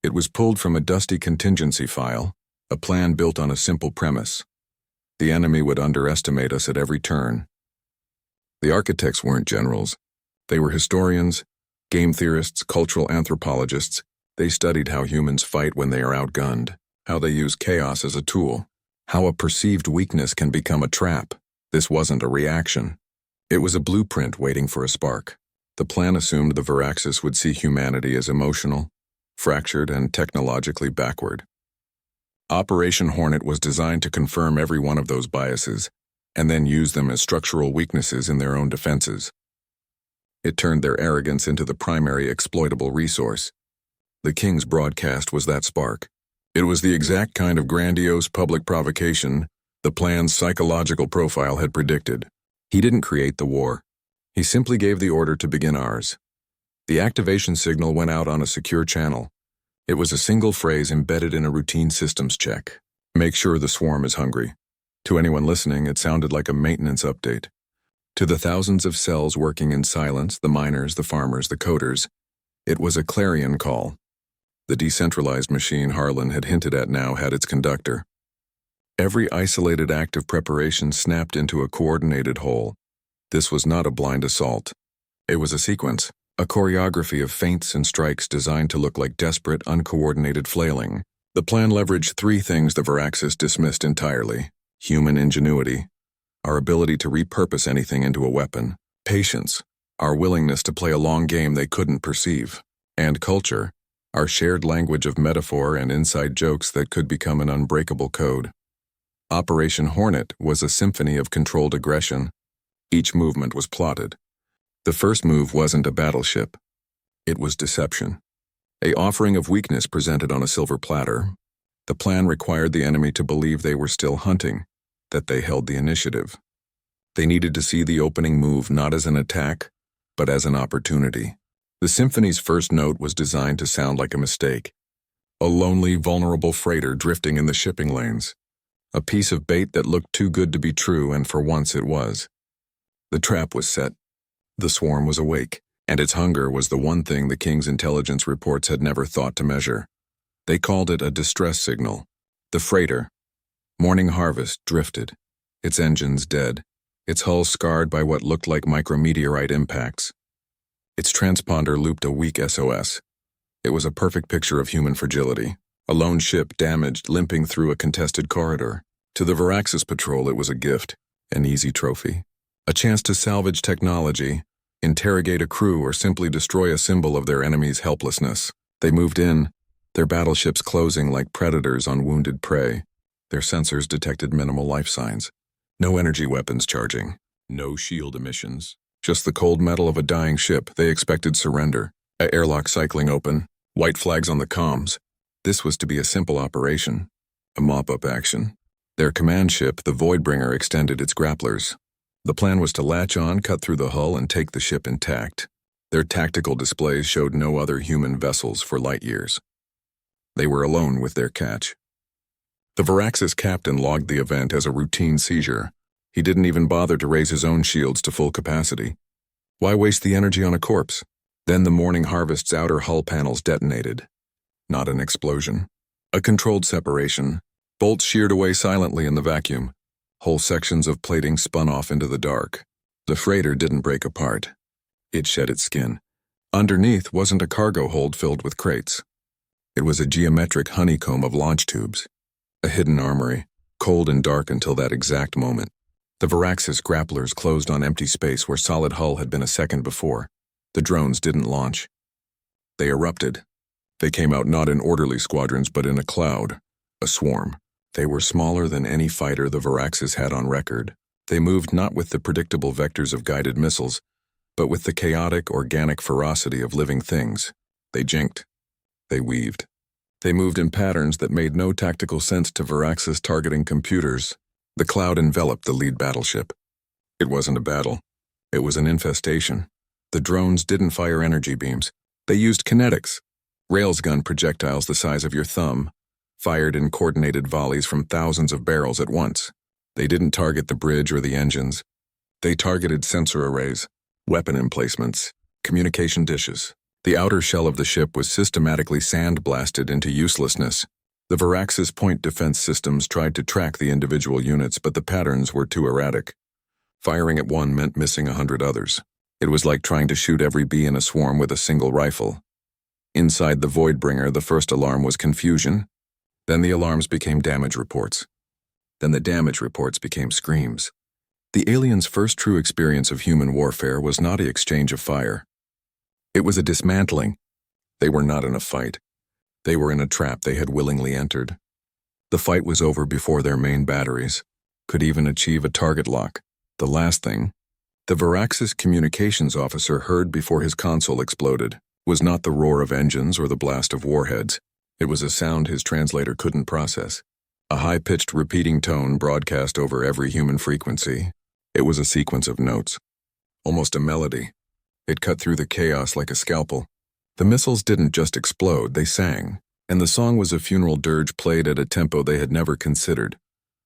It was pulled from a dusty contingency file, a plan built on a simple premise. The enemy would underestimate us at every turn. The architects weren't generals. They were historians, game theorists, cultural anthropologists. They studied how humans fight when they are outgunned, how they use chaos as a tool, how a perceived weakness can become a trap. This wasn't a reaction. It was a blueprint waiting for a spark. The plan assumed the Varaxis would see humanity as emotional, fractured, and technologically backward. Operation Hornet was designed to confirm every one of those biases, and then use them as structural weaknesses in their own defenses. It turned their arrogance into the primary exploitable resource. The King's broadcast was that spark. It was the exact kind of grandiose public provocation the plan's psychological profile had predicted. He didn't create the war. He simply gave the order to begin ours. The activation signal went out on a secure channel. It was a single phrase embedded in a routine systems check. Make sure the swarm is hungry. To anyone listening, it sounded like a maintenance update. To the thousands of cells working in silence, the miners, the farmers, the coders, it was a clarion call. The decentralized machine Harlan had hinted at now had its conductor. Every isolated act of preparation snapped into a coordinated whole. This was not a blind assault. It was a sequence, a choreography of feints and strikes designed to look like desperate, uncoordinated flailing. The plan leveraged three things the Viraxis dismissed entirely: human ingenuity, our ability to repurpose anything into a weapon; patience, our willingness to play a long game they couldn't perceive; and culture, our shared language of metaphor and inside jokes that could become an unbreakable code. Operation Hornet was a symphony of controlled aggression. Each movement was plotted. The first move wasn't a battleship. It was deception. An offering of weakness presented on a silver platter. The plan required the enemy to believe they were still hunting, that they held the initiative. They needed to see the opening move not as an attack, but as an opportunity. The symphony's first note was designed to sound like a mistake. A lonely, vulnerable freighter drifting in the shipping lanes. A piece of bait that looked too good to be true, and for once it was. The trap was set. The swarm was awake, and its hunger was the one thing the King's intelligence reports had never thought to measure. They called it a distress signal. The freighter, Morning Harvest, drifted, its engines dead, its hull scarred by what looked like micrometeorite impacts. Its transponder looped a weak SOS. It was a perfect picture of human fragility. A lone ship damaged, limping through a contested corridor. To the Viraxis patrol it was a gift, an easy trophy. A chance to salvage technology, interrogate a crew, or simply destroy a symbol of their enemy's helplessness. They moved in, their battleships closing like predators on wounded prey. Their sensors detected minimal life signs. No energy weapons charging. No shield emissions. Just the cold metal of a dying ship. They expected surrender. A airlock cycling open. White flags on the comms. This was to be a simple operation. A mop-up action. Their command ship, the Voidbringer, extended its grapplers. The plan was to latch on, cut through the hull, and take the ship intact. Their tactical displays showed no other human vessels for light years. They were alone with their catch. The Viraxis captain logged the event as a routine seizure. He didn't even bother to raise his own shields to full capacity. Why waste the energy on a corpse? Then the Morning Harvest's outer hull panels detonated. Not an explosion. A controlled separation. Bolts sheared away silently in the vacuum. Whole sections of plating spun off into the dark. The freighter didn't break apart. It shed its skin. Underneath wasn't a cargo hold filled with crates. It was a geometric honeycomb of launch tubes. A hidden armory, cold and dark until that exact moment. The Viraxis grapplers closed on empty space where solid hull had been a second before. The drones didn't launch. They erupted. They came out not in orderly squadrons but in a cloud, a swarm. They were smaller than any fighter the Viraxis had on record. They moved not with the predictable vectors of guided missiles, but with the chaotic, organic ferocity of living things. They jinked. They weaved. They moved in patterns that made no tactical sense to Viraxis targeting computers. The cloud enveloped the lead battleship. It wasn't a battle. It was an infestation. The drones didn't fire energy beams. They used kinetics. Railgun projectiles the size of your thumb, fired in coordinated volleys from thousands of barrels at once. They didn't target the bridge or the engines. They targeted sensor arrays, weapon emplacements, communication dishes. The outer shell of the ship was systematically sandblasted into uselessness. The Viraxis point defense systems tried to track the individual units, but the patterns were too erratic. Firing at one meant missing 100 others. It was like trying to shoot every bee in a swarm with a single rifle. Inside the Voidbringer, the first alarm was confusion. Then the alarms became damage reports. Then the damage reports became screams. The aliens' first true experience of human warfare was not an exchange of fire. It was a dismantling. They were not in a fight. They were in a trap they had willingly entered. The fight was over before their main batteries could even achieve a target lock. The last thing the Viraxis communications officer heard before his console exploded was not the roar of engines or the blast of warheads. It was a sound his translator couldn't process. A high-pitched repeating tone broadcast over every human frequency. It was a sequence of notes. almost a melody. It cut through the chaos like a scalpel. The missiles didn't just explode, they sang, and the song was a funeral dirge played at a tempo they had never considered.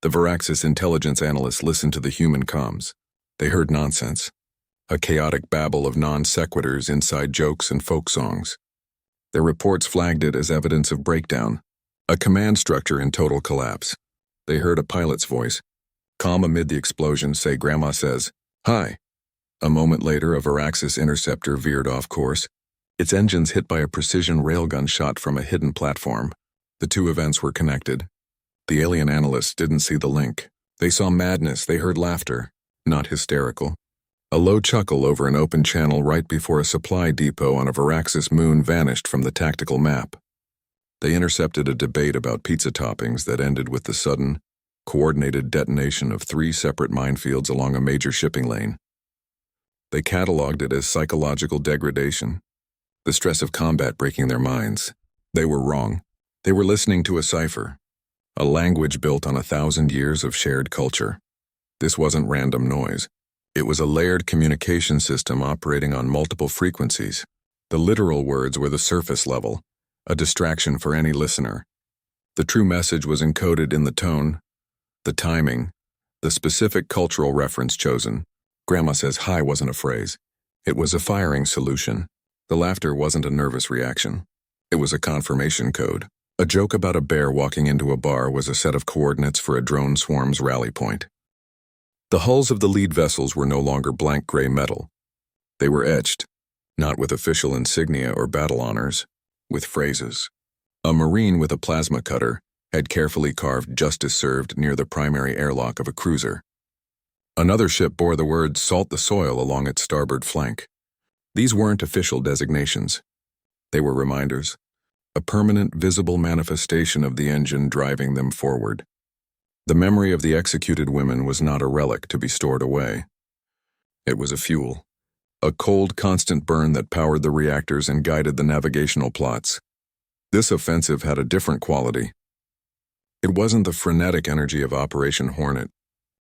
The Varaxis intelligence analysts listened to the human comms. They heard nonsense, a chaotic babble of non-sequiturs, inside jokes, and folk songs. Their reports flagged it as evidence of breakdown, a command structure in total collapse. They heard a pilot's voice, calm amid the explosion, say, "Grandma says, hi." A moment later, a Varaxis interceptor veered off course, its engines hit by a precision railgun shot from a hidden platform. The two events were connected. The alien analysts didn't see the link. They saw madness, they heard laughter, not hysterical. A low chuckle over an open channel right before a supply depot on a Varaxis moon vanished from the tactical map. They intercepted a debate about pizza toppings that ended with the sudden, coordinated detonation of 3 separate minefields along a major shipping lane. They cataloged it as psychological degradation, the stress of combat breaking their minds. They were wrong. They were listening to a cipher, a language built on 1,000 years of shared culture. This wasn't random noise. It was a layered communication system operating on multiple frequencies. The literal words were the surface level, a distraction for any listener. The true message was encoded in the tone, the timing, the specific cultural reference chosen. Grandma says hi wasn't a phrase. It was a firing solution. The laughter wasn't a nervous reaction. It was a confirmation code. A joke about a bear walking into a bar was a set of coordinates for a drone swarm's rally point. The hulls of the lead vessels were no longer blank gray metal. They were etched, not with official insignia or battle honors, with phrases. A Marine with a plasma cutter had carefully carved "Justice served" near the primary airlock of a cruiser. Another ship bore the words "Salt the soil" along its starboard flank. These weren't official designations. They were reminders, a permanent, visible manifestation of the engine driving them forward. The memory of the executed women was not a relic to be stored away. It was a fuel, a cold, constant burn that powered the reactors and guided the navigational plots. This offensive had a different quality. It wasn't the frenetic energy of Operation Hornet.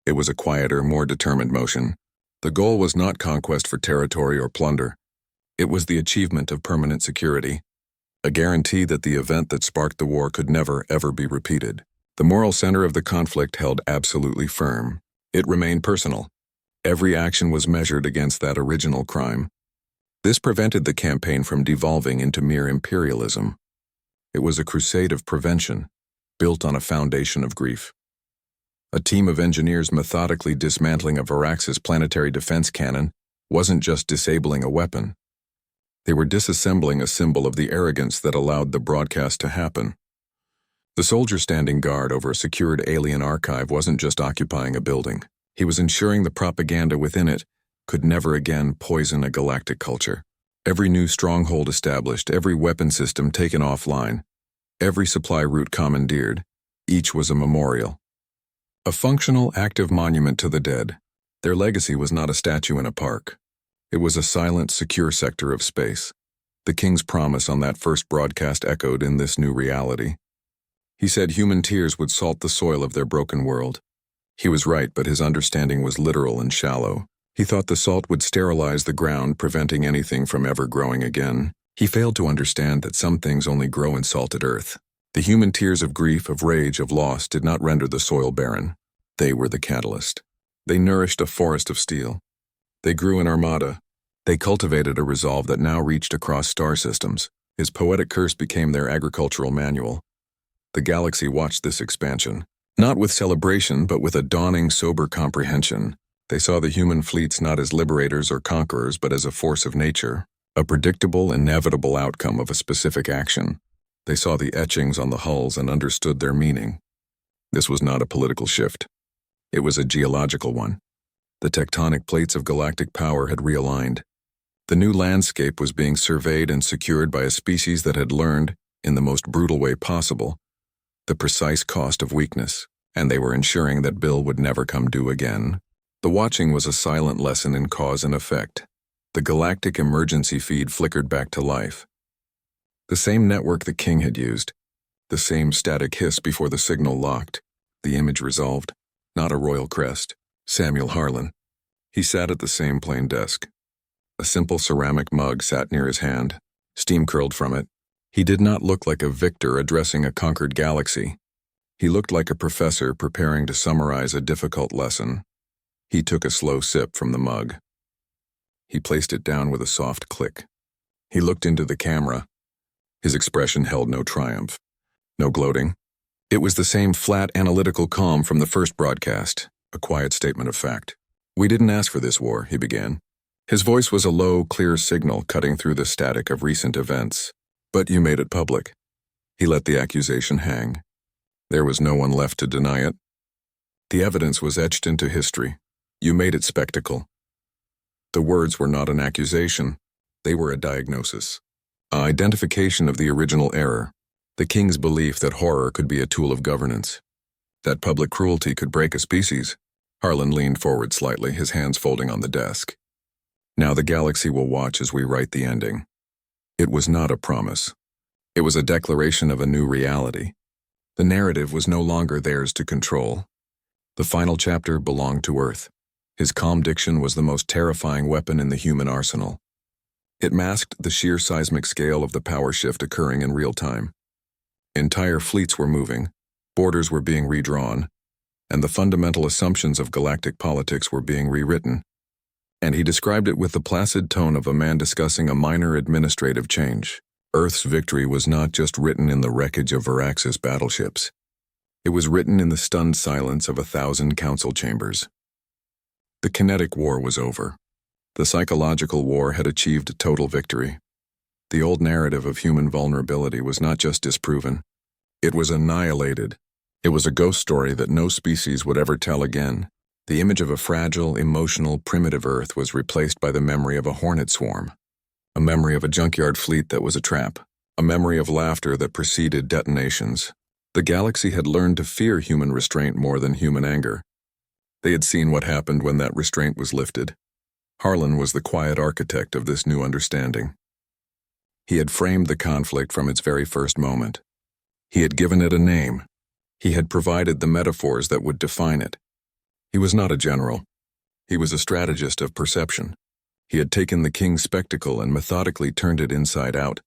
It was a quieter, more determined motion. The goal was not conquest for territory or plunder. It was the achievement of permanent security, a guarantee that the event that sparked the war could never, ever be repeated. The moral center of the conflict held absolutely firm. It remained personal. Every action was measured against that original crime. This prevented the campaign from devolving into mere imperialism. It was a crusade of prevention, built on a foundation of grief. A team of engineers methodically dismantling a Varaxis planetary defense cannon wasn't just disabling a weapon. They were disassembling a symbol of the arrogance that allowed the broadcast to happen. The soldier standing guard over a secured alien archive wasn't just occupying a building. He was ensuring the propaganda within it could never again poison a galactic culture. Every new stronghold established, every weapon system taken offline, every supply route commandeered, each was a memorial. A functional, active monument to the dead. Their legacy was not a statue in a park. It was a silent, secure sector of space. The King's promise on that first broadcast echoed in this new reality. He said human tears would salt the soil of their broken world. He was right, but his understanding was literal and shallow. He thought the salt would sterilize the ground, preventing anything from ever growing again. He failed to understand that some things only grow in salted earth. The human tears of grief, of rage, of loss did not render the soil barren. They were the catalyst. They nourished a forest of steel. They grew an armada. They cultivated a resolve that now reached across star systems. His poetic curse became their agricultural manual. The galaxy watched this expansion, not with celebration, but with a dawning, sober comprehension. They saw the human fleets not as liberators or conquerors, but as a force of nature, a predictable, inevitable outcome of a specific action. They saw the etchings on the hulls and understood their meaning. This was not a political shift. It was a geological one. The tectonic plates of galactic power had realigned. The new landscape was being surveyed and secured by a species that had learned, in the most brutal way possible, the precise cost of weakness, and they were ensuring that bill would never come due again. The watching was a silent lesson in cause and effect. The galactic emergency feed flickered back to life. The same network the King had used. The same static hiss before the signal locked. The image resolved. Not a royal crest. Samuel Harlan. He sat at the same plain desk. A simple ceramic mug sat near his hand. Steam curled from it. He did not look like a victor addressing a conquered galaxy. He looked like a professor preparing to summarize a difficult lesson. He took a slow sip from the mug. He placed it down with a soft click. He looked into the camera. His expression held no triumph, no gloating. It was the same flat, analytical calm from the first broadcast, a quiet statement of fact. "We didn't ask for this war," he began. His voice was a low, clear signal cutting through the static of recent events. "But you made it public." He let the accusation hang. There was no one left to deny it. The evidence was etched into history. You made it spectacle. The words were not an accusation. They were a diagnosis. An identification of the original error. The king's belief that horror could be a tool of governance. That public cruelty could break a species. Harlan leaned forward slightly, his hands folding on the desk. "Now the galaxy will watch as we write the ending." It was not a promise. It was a declaration of a new reality. The narrative was no longer theirs to control. The final chapter belonged to Earth. His calm diction was the most terrifying weapon in the human arsenal. It masked the sheer seismic scale of the power shift occurring in real time. Entire fleets were moving, borders were being redrawn, and the fundamental assumptions of galactic politics were being rewritten. And he described it with the placid tone of a man discussing a minor administrative change. Earth's victory was not just written in the wreckage of Veraxis battleships. It was written in the stunned silence of 1,000 council chambers. The kinetic war was over. The psychological war had achieved total victory. The old narrative of human vulnerability was not just disproven. It was annihilated. It was a ghost story that no species would ever tell again. The image of a fragile, emotional, primitive Earth was replaced by the memory of a hornet swarm. A memory of a junkyard fleet that was a trap. A memory of laughter that preceded detonations. The galaxy had learned to fear human restraint more than human anger. They had seen what happened when that restraint was lifted. Harlan was the quiet architect of this new understanding. He had framed the conflict from its very first moment. He had given it a name. He had provided the metaphors that would define it. He was not a general. He was a strategist of perception. He had taken the king's spectacle and methodically turned it inside out,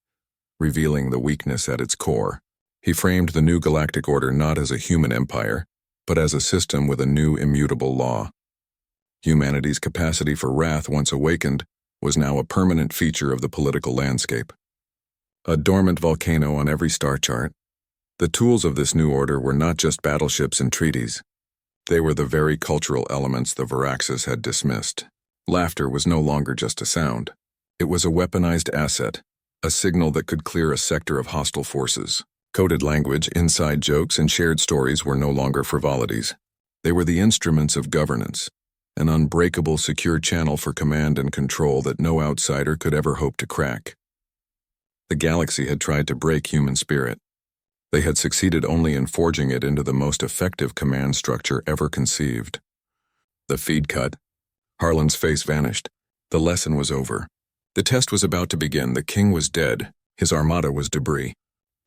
revealing the weakness at its core. He framed the new galactic order not as a human empire, but as a system with a new immutable law. Humanity's capacity for wrath, once awakened, was now a permanent feature of the political landscape. A dormant volcano on every star chart. The tools of this new order were not just battleships and treaties. They were the very cultural elements the Veraxis had dismissed. Laughter was no longer just a sound. It was a weaponized asset, a signal that could clear a sector of hostile forces. Coded language, inside jokes, and shared stories were no longer frivolities. They were the instruments of governance, an unbreakable, secure channel for command and control that no outsider could ever hope to crack. The galaxy had tried to break human spirit. They had succeeded only in forging it into the most effective command structure ever conceived. The feed cut. Harlan's face vanished. The lesson was over. The test was about to begin. The king was dead. His armada was debris.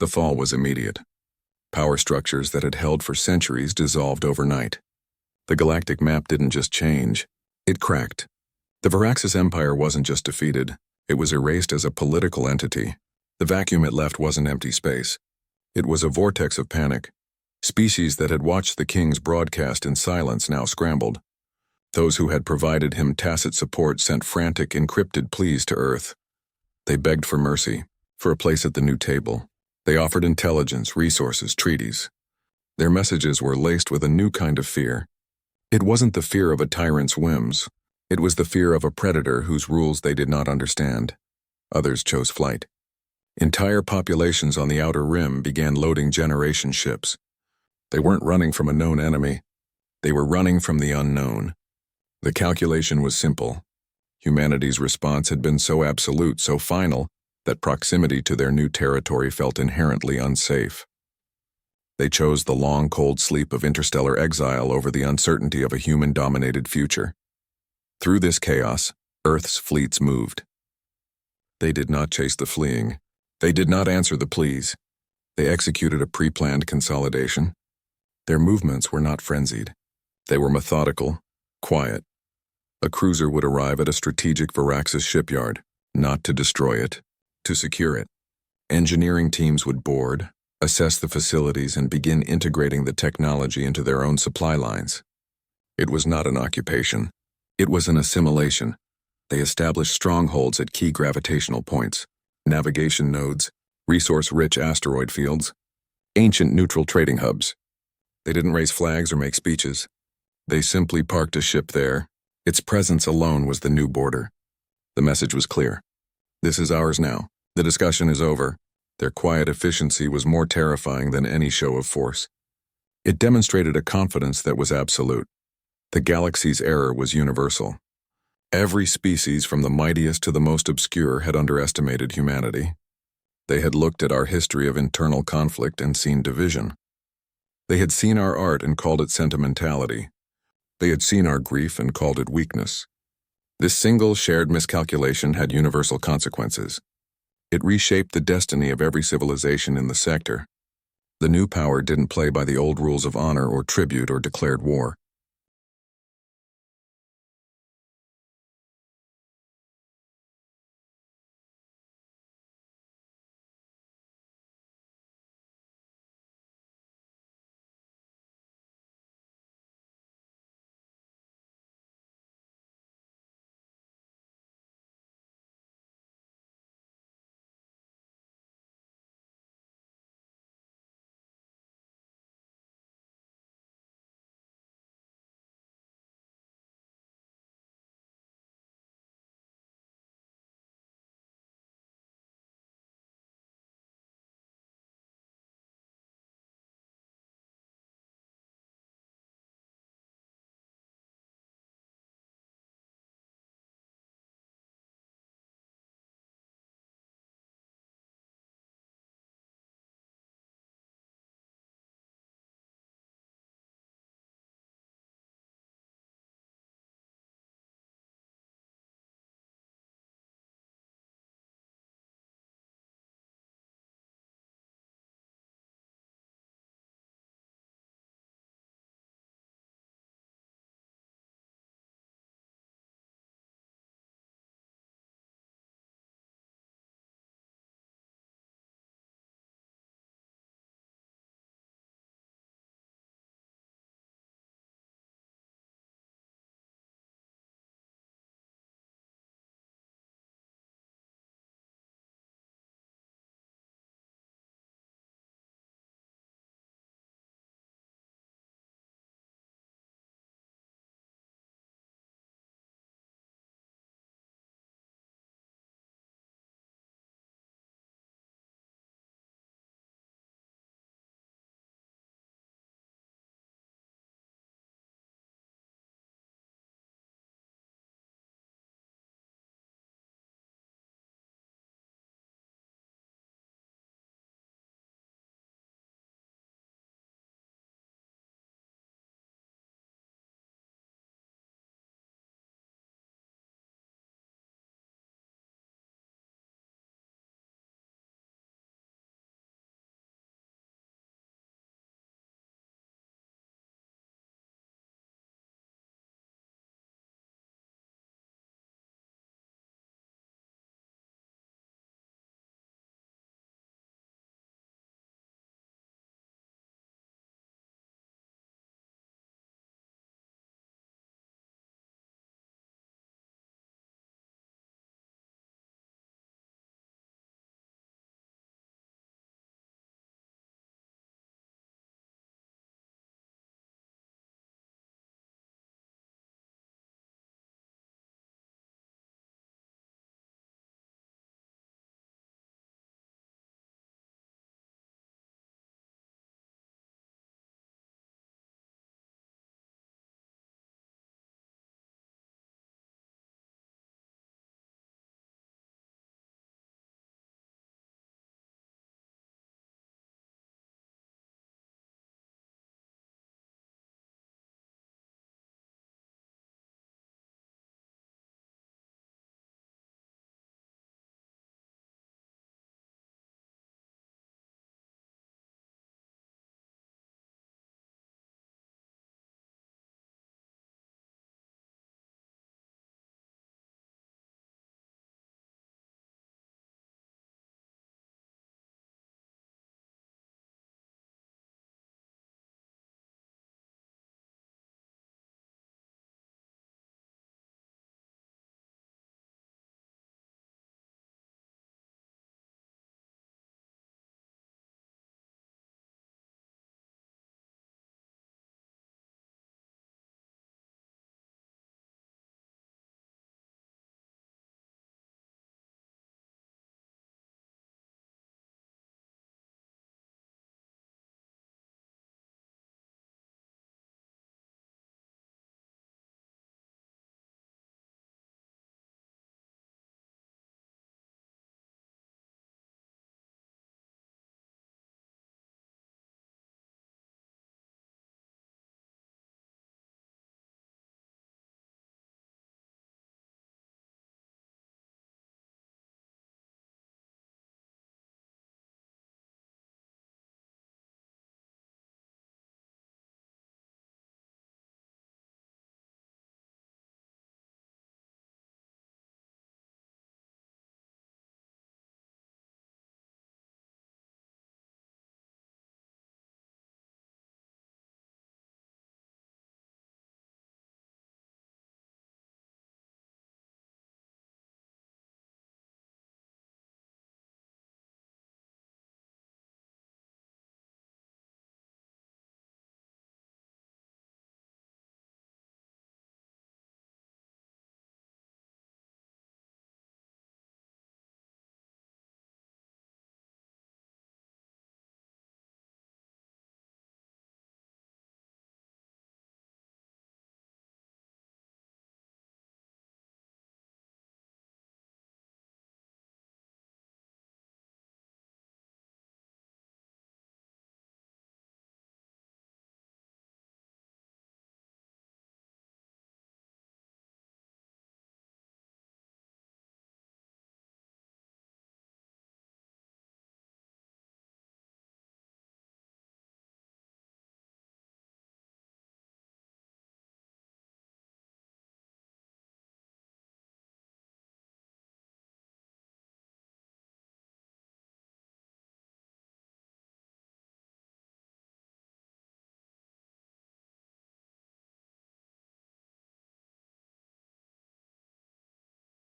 The fall was immediate. Power structures that had held for centuries dissolved overnight. The galactic map didn't just change. It cracked. The Veraxis Empire wasn't just defeated. It was erased as a political entity. The vacuum it left wasn't empty space. It was a vortex of panic. Species that had watched the king's broadcast in silence now scrambled. Those who had provided him tacit support sent frantic, encrypted pleas to Earth. They begged for mercy, for a place at the new table. They offered intelligence, resources, treaties. Their messages were laced with a new kind of fear. It wasn't the fear of a tyrant's whims. It was the fear of a predator whose rules they did not understand. Others chose flight. Entire populations on the outer rim began loading generation ships. They weren't running from a known enemy. They were running from the unknown. The calculation was simple. Humanity's response had been so absolute, so final, that proximity to their new territory felt inherently unsafe. They chose the long, cold sleep of interstellar exile over the uncertainty of a human-dominated future. Through this chaos, Earth's fleets moved. They did not chase the fleeing. They did not answer the pleas. They executed a pre-planned consolidation. Their movements were not frenzied. They were methodical, quiet. A cruiser would arrive at a strategic Varaxis shipyard, not to destroy it, to secure it. Engineering teams would board, assess the facilities, and begin integrating the technology into their own supply lines. It was not an occupation. It was an assimilation. They established strongholds at key gravitational points, navigation nodes, resource-rich asteroid fields, ancient neutral trading hubs. They didn't raise flags or make speeches. They simply parked a ship there. Its presence alone was the new border. The message was clear. This is ours now. The discussion is over. Their quiet efficiency was more terrifying than any show of force. It demonstrated a confidence that was absolute. The galaxy's error was universal. Every species, from the mightiest to the most obscure, had underestimated humanity. They had looked at our history of internal conflict and seen division. They had seen our art and called it sentimentality. They had seen our grief and called it weakness. This single shared miscalculation had universal consequences. It reshaped the destiny of every civilization in the sector. The new power didn't play by the old rules of honor or tribute or declared war.